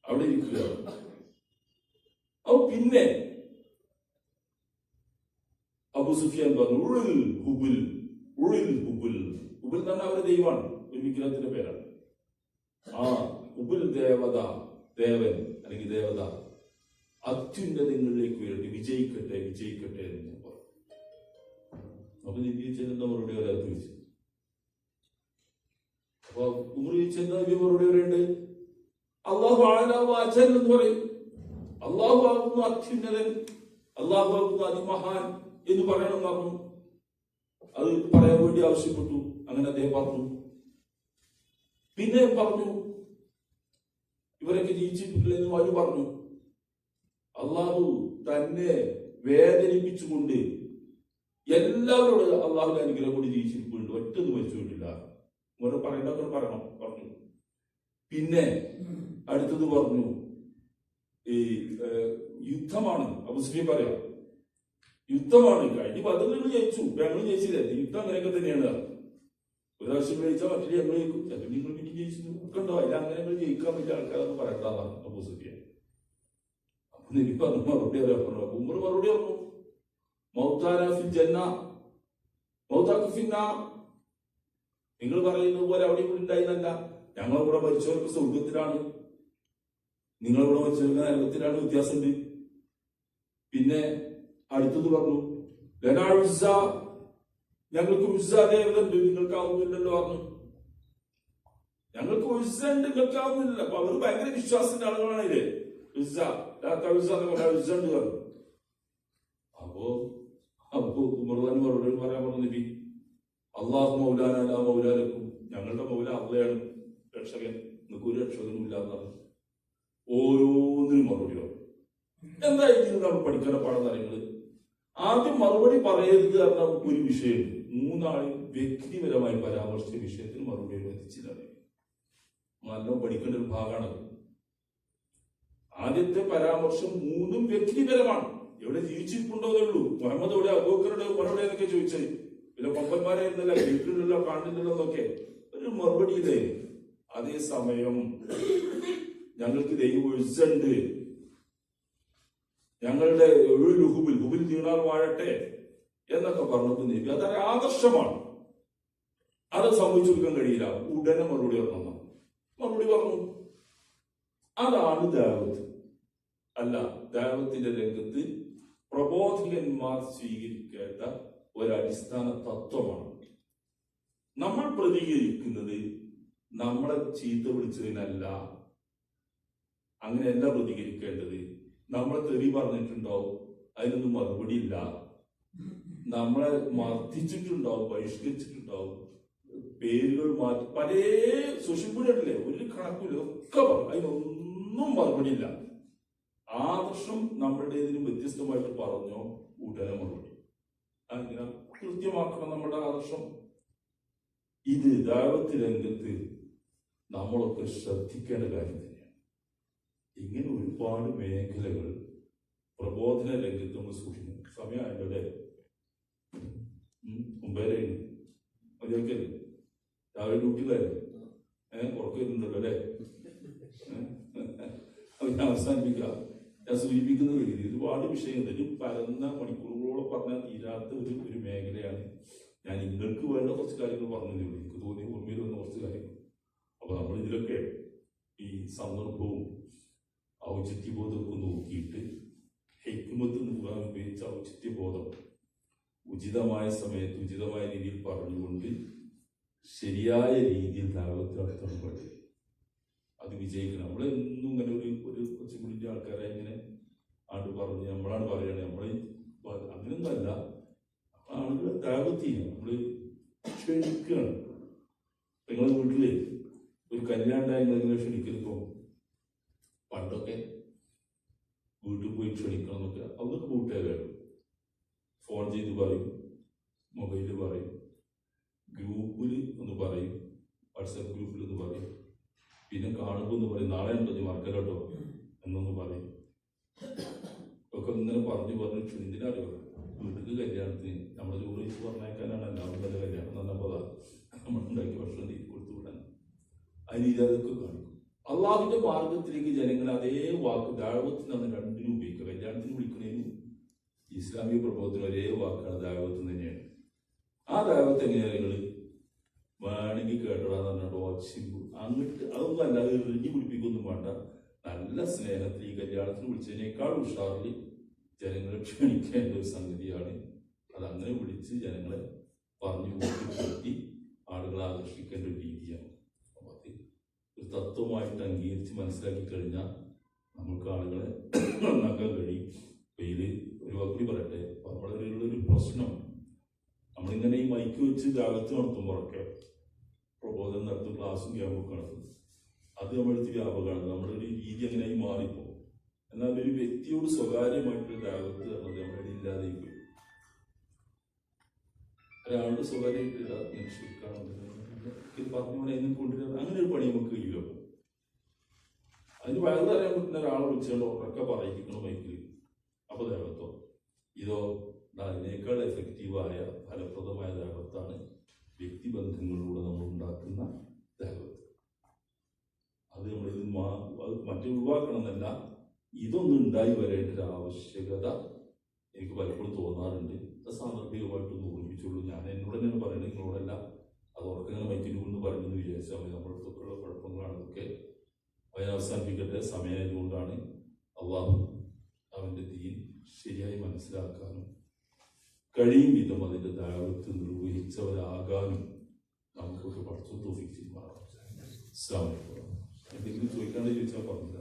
അവിടെ ഇരിക്കുക. അപ്പൊ പിന്നെ അബൂ സുഫിയാൻ പറഞ്ഞു, ഹുബുൽ എന്ന് പറഞ്ഞാൽ അവരുടെ ദൈവമാണ്, ഒരു വിഗ്രഹത്തിന്റെ പേരാണ്. ആ ഹുബുൽ ദേവത, ദേവൻ അല്ലെങ്കിൽ ദേവത അത്യുന്നതങ്ങളിലേക്ക് വേണ്ടി വിജയിക്കട്ടെ എന്ന് പറഞ്ഞു. അപ്പൊ ചോദിച്ചെന്താ മറുപടി വരാത്ത ചോദിച്ചു. അപ്പൊ ഉമർ ചോദിച്ചെന്താ മറുപടി വരേണ്ടത്? അള്ളാഹു ആലാവാചൻ എന്ന് പറയും. അള്ളാഹു ആകുന്നു അത്യുന്നതൻ, അള്ളാഹു ആകുന്നു അതിമഹാൻ എന്ന് പറയണമെന്ന് പറഞ്ഞു. അത് പറയാൻ വേണ്ടി ആവശ്യപ്പെട്ടു. അങ്ങനെ അദ്ദേഹം പറഞ്ഞു. പിന്നെ പറഞ്ഞു, ഇവരൊക്കെ ജീവിച്ചിട്ടില്ലെന്ന് അവർ പറഞ്ഞു. അള്ളാഹു തന്നെ വേദനിപ്പിച്ചുകൊണ്ട് എല്ലാവരോടും അള്ളാഹുവിന്റെ അനുഗ്രഹം കൊണ്ട് ജീവിച്ചിരിപ്പുണ്ട്, ഒറ്റൊന്നും മരിച്ചുകൊണ്ടില്ല. ഇവരെ പറയണ്ടവർ പറയണം പറഞ്ഞു. പിന്നെ അടുത്തത് പറഞ്ഞു, ഈ യുദ്ധമാണ്. മുസ്ലിം പറയാം, യുദ്ധമാണ്. കഴിഞ്ഞ പദ്ധതികൾ ജയിച്ചു, ഞങ്ങൾ ജയിച്ചില്ലേ. യുദ്ധം അങ്ങനെയൊക്കെ തന്നെയാണ്. ഒരു പ്രാവശ്യം ജയിച്ചാൽ മറ്റേ ഞങ്ങൾ ജയിക്കും, ചിലപ്പോൾ നിങ്ങൾ പിന്നെ ജയിച്ചു ഉണ്ടോ, അതിൽ അങ്ങനെ ഞങ്ങൾ ജയിക്കാൻ പറ്റിയ ആൾക്കാരൊന്നും പറയണ്ടാന്നാണ് അബൂ സുഫിയാൻ. അപ്പൊ എനിക്ക് പറഞ്ഞു മറുപടി അറിയാം. ഉമർ മറുപടി പറഞ്ഞു, മൗതാനാ ഫിൽ ജന്ന മൗതാക്കു ഫിന്നാർ. നിങ്ങൾ പറയുന്നത് പോലെ അവിടെ ഇവിടെ ഉണ്ടായിരുന്നല്ല, ഞങ്ങളെ കൂടെ മരിച്ചവർക്ക് സ്വർഗത്തിലാണ്. നിങ്ങളിവിടെ വെച്ചിരുന്ന നരകത്തിലാണ് വ്യത്യാസമുണ്ട്. പിന്നെ അടുത്തത് പറഞ്ഞു ഞങ്ങൾക്ക് ദേവതണ്ട് നിങ്ങൾക്കാവുന്നില്ലല്ലോ പറഞ്ഞു. ഞങ്ങൾക്ക് ഉണ്ട് നിങ്ങൾക്കാവുന്നില്ല. അപ്പൊ അവർ ഭയങ്കര വിശ്വാസത്തിന്റെ ആളുകളാണ് ഇല്ലേ. ഉണ്ട് പറഞ്ഞു. അപ്പോ ഉമർദാൻ മറുപടി പറയാൻ പറഞ്ഞു, നബി അള്ളാഹു മൗലാന മൗലാലക്കും, ഞങ്ങളുടെ മൗല അള്ളയാണ് രക്ഷകൻ, നിങ്ങൾക്ക് ഒരു രക്ഷകനും ഇല്ലാന്നാണ്. ഓരോന്നിനും മറുപടി പറഞ്ഞു. എന്തായിരിക്കും നമ്മൾ പഠിക്കേണ്ട പാഠം കാര്യങ്ങള്? ആദ്യം മറുപടി പറയരുത് പറഞ്ഞ ഒരു വിഷയമുണ്ട്. മൂന്നാളും വ്യക്തിപരമായി പരാമർശിച്ച വിഷയത്തിന് മറുപടി എത്തിച്ചില്ല. നല്ല പഠിക്കേണ്ട ഒരു ഭാഗമാണ്. ആദ്യത്തെ പരാമർശം മൂന്നും വ്യക്തിപരമാണ്. എവിടെ ജീവിച്ചിരിപ്പുണ്ടോന്നേ ഉള്ളൂ. മുഹമ്മദ് എവിടെ, അബൂബക്കറുടെ മറുപടി എന്നൊക്കെ ചോദിച്ചത്. പിന്നെ കൊമ്പന്മാരായിരുന്നല്ല, കേട്ടില്ലല്ലോ, കാണുന്നില്ലല്ലോ എന്നൊക്കെ ഒരു മറുപടിയില്ലേ. അതേസമയം ഞങ്ങൾക്ക് ദൈവം ഒഴിച്ചുണ്ട്, ഞങ്ങളുടെ ഹുബിൽ തീണാൽ വാഴട്ടെ എന്നൊക്കെ പറഞ്ഞത് നബി അതൊരു ആദർശമാണ്. അത് സംഭവിച്ചു കൊടുക്കാൻ കഴിയില്ല. ഉടനെ മറുപടി പറഞ്ഞു. അതാണ് ദാവത്ത്. അല്ല, ദാവത്തിന്റെ രംഗത്ത് പ്രബോധകന്മാർ സ്വീകരിക്കേണ്ട ഒരടിസ്ഥാന തത്വമാണ്. നമ്മൾ പ്രതികരിക്കുന്നത് നമ്മളെ ചീത്ത വിളിച്ചതിനല്ല, അങ്ങനെയല്ല പ്രതികരിക്കേണ്ടത്. നമ്മളെ തെറി പറഞ്ഞിട്ടുണ്ടാവും, അതിനൊന്നും മറുപടി ഇല്ല. നമ്മളെ മർദ്ദിച്ചിട്ടുണ്ടാവും, ബഹിഷ്കരിച്ചിട്ടുണ്ടാവും, പേരുകൾ മാറ്റി പല സോഷ്യൽ മീഡിയയിലെ ഒരു കണക്കില്ല, ഒക്കെ പറഞ്ഞു, അതിനൊന്നും മറുപടി ഇല്ല. ആദർശം നമ്മുടേതിനും വ്യത്യസ്തമായിട്ട് പറഞ്ഞോ ഉടനെ മറുപടി. അങ്ങനെ കൃത്യമാക്കണം നമ്മുടെ ആദർശം. ഇത് ദഅവത്ത് രംഗത്ത് നമ്മളൊക്കെ ശ്രദ്ധിക്കേണ്ട കാര്യം തന്നെയാണ്. ഇങ്ങനെ ഒരുപാട് മേഖലകൾ പ്രബോധന രംഗത്ത് നമ്മൾ സൂക്ഷിക്കുന്നു. സമയമായിട്ടല്ലേ? മുമ്പേരെ മതിയാക്കല്ലേ? രാവിലെ ഡ്യൂട്ടിയിലായിരുന്നു. ഉറക്കുന്നുണ്ടല്ലോ അല്ലേ? ഞാൻ അവസാനിപ്പിക്കാം. ഞാൻ സൂചിപ്പിക്കുന്ന രീതി ഒരുപാട് വിഷയങ്ങൾ, ഒരു പരന്ന മണിക്കൂറുകളോളം പറഞ്ഞാൽ തീരാത്ത ഒരു മേഖലയാണ്. ഞാൻ നിങ്ങൾക്ക് വേണ്ട കുറച്ച് കാര്യങ്ങൾ പറഞ്ഞതേ ഉള്ളൂ. എനിക്ക് തോന്നിയ ഓർമ്മയിൽ വന്ന കുറച്ച് കാര്യങ്ങൾ. അപ്പൊ നമ്മൾ ഇതിലൊക്കെ ഈ സന്ദർഭവും ഔചിത്യബോധമൊക്കെ നോക്കിയിട്ട് ഹിക്മത്ത് ഖുർആൻ ഉപയോഗിച്ച ഔചിത്യബോധം ഉചിതമായ സമയത്ത് ഉചിതമായ രീതിയിൽ പറഞ്ഞുകൊണ്ട് ശരിയായ രീതിയിൽ ദഅവത്ത് നടത്താൻ പറ്റും. അത് വിജയിക്കണം. നമ്മളെന്നും ഇങ്ങനെ ഒരു കൊച്ചുകുടിന്റെ ആൾക്കാരെ ഇങ്ങനെ പറഞ്ഞ് നമ്മളാണ് പറയണേ, നമ്മളെ അങ്ങനെയൊന്നും അല്ല. ആളുകളെ ദഅവത്ത് ചെയ്യണം, നമ്മള് ക്ഷണിക്കുകയാണ്. നിങ്ങളുടെ വീട്ടില് ഒരു കല്യാണം നിങ്ങളെങ്ങനെ ക്ഷണിക്കലിപ്പോ? പണ്ടൊക്കെ വീട്ടിൽ പോയി ക്ഷണിക്കണം എന്നൊക്കെ അതൊക്കെ കൂട്ടുകാരാണ്. ഫോൺ ചെയ്ത് പറയും, മൊബൈലിൽ പറയും, ഗ്രൂപ്പിൽ ഒന്ന് പറയും, വാട്സാപ്പ് ഗ്രൂപ്പിൽ ഒന്ന് പറയും, പിന്നെ കാണുമ്പോൾ ഒന്ന് പറയും, നാളെ ഉണ്ടോ മറക്കലോട്ടോ എന്നൊന്ന് പറയും. ഒക്കെ ഇങ്ങനെ പറഞ്ഞു എന്തിനാണ് വീട്ടിൽ കല്യാണത്തിന് നമ്മുടെ ചോറ് വെച്ച് പറഞ്ഞേക്കാനാണ് എല്ലാവരും തന്നെ കല്യാണം നന്നപ്പോൾ നമ്മളുണ്ടാക്കി ഭക്ഷണം തീ കൊടുത്തു വിടാൻ അതിന് ഇതൊക്കെ കാണിക്കും. അള്ളാഹുവിന്റെ മാർഗത്തിലേക്ക് ജനങ്ങൾ അതേ വാക്ക് ദഅവത്ത് എന്ന് രണ്ടിനും ഉപയോഗിക്കുക. കല്യാണത്തിന് വിളിക്കുന്നതിനും ഇസ്ലാമിക പ്രബോധനം ഒരേ വാക്കാണ്, ദഅവത്ത് തന്നെയാണ്. ആ ദഅവത്ത് എങ്ങനെയാണ്? നിങ്ങൾ വേണമെങ്കിൽ കേട്ടോടാന്ന് പറഞ്ഞിട്ട് വാച്ചിങ് അങ്ങോട്ട് അതൊന്നും അല്ലാതെ എറിഞ്ഞു പിടിപ്പിക്കൊന്നും വേണ്ട. നല്ല സ്നേഹത്തിൽ ഈ കല്യാണത്തിന് വിളിച്ചതിനേക്കാൾ ഉഷാറിൽ ജനങ്ങളെ ക്ഷണിക്കേണ്ട ഒരു സംഗതിയാണ്. അതങ്ങനെ വിളിച്ച് ജനങ്ങളെ പറഞ്ഞു കൂട്ടി ആളുകളെ ആകർഷിക്കേണ്ട ഒരു രീതിയാണ്. അപ്പൊ അത് ഒരു തത്വമായിട്ട് അംഗീകരിച്ച് മനസ്സിലാക്കി കഴിഞ്ഞാൽ നമുക്ക് ആളുകളെ നന്നാക്കാൻ കഴിയും. ഇതില് ഒരു വകുതി പറയട്ടെ, നമ്മളൊരു പ്രശ്നം നമ്മളിങ്ങനെ ഈ മൈക്ക് വെച്ച് ജാഗ്രത നടത്തുമ്പോഴൊക്കെ പ്രബോധനം നടത്തും, ക്ലാസ്സും ക്യാമ്പൊക്കെ നടത്തും. അത് നമ്മളെടുത്ത് വ്യാപകമാണ്. നമ്മുടെ ഒരു രീതി അങ്ങനെയായി മാറിപ്പോ. എന്നാൽ ഒരു വ്യക്തിയോട് സ്വകാര്യമായിട്ടൊരു ദഅവത്ത് പറഞ്ഞത് നമ്മുടെ ഇല്ലാതെ പോയി. ഒരാളുടെ സ്വകാര്യമായിട്ട് പറഞ്ഞു പോലെ എന്നെ കൊണ്ടുവരുന്നത് അങ്ങനെ ഒരു പണി നമുക്ക് കഴിയില്ല. അതിന് വയറ് അറിയാൻ പറ്റുന്ന ഒരാളെ വിളിച്ചുകൊണ്ട് ഉറക്കെ പറയിക്കണം മൈക്കിൽ. അപ്പൊ ദഅവത്തോ ഇതോ അതിനേക്കാൾ എഫക്റ്റീവായ ഫലപ്രദമായ ദഅവത്താണ് വ്യക്തിബന്ധങ്ങളിലൂടെ നമ്മൾ ഉണ്ടാക്കുന്ന ദഅവത്ത്. അത് നമ്മളിത് മറ്റു ഒഴിവാക്കണം എന്നല്ല, ഇതൊന്നും ഉണ്ടായി വരേണ്ട ഒരു ആവശ്യകത എനിക്ക് പലപ്പോഴും തോന്നാറുണ്ട്. അത് സാന്ദർഭികമായിട്ടൊന്ന് ഓർമ്മിച്ചുള്ളൂ. ഞാൻ എന്നോട് തന്നെയാണ് പറയുന്നത്, നിങ്ങളോടല്ല. അത് ഉറക്കങ്ങനെ മൈക്കിന് കൊണ്ട് പറയുന്നത് വിചാരിച്ചാൽ മതി. നമ്മുടെ അടുത്തൊക്കെയുള്ള കുഴപ്പങ്ങളാണ് ഇതൊക്കെ. അതിനെ അവസാനിപ്പിക്കട്ടെ. സമയമായതുകൊണ്ടാണ്. അള്ളാഹു അവൻ്റെ ദീൻ ശരിയായി മനസ്സിലാക്കാനും കഴിയും വിധം അതിൻ്റെ ദഅവത്ത് നിർവഹിച്ചവരാകാനും നമുക്കൊക്കെ പഠിച്ചു തോഫീക്ക് ചെയ്യുമാറാം. അസ്സലാമു അലൈക്കും. എന്തെങ്കിലും ചോദിക്കാണ്ട് ചോദിച്ചാൽ പറഞ്ഞില്ല.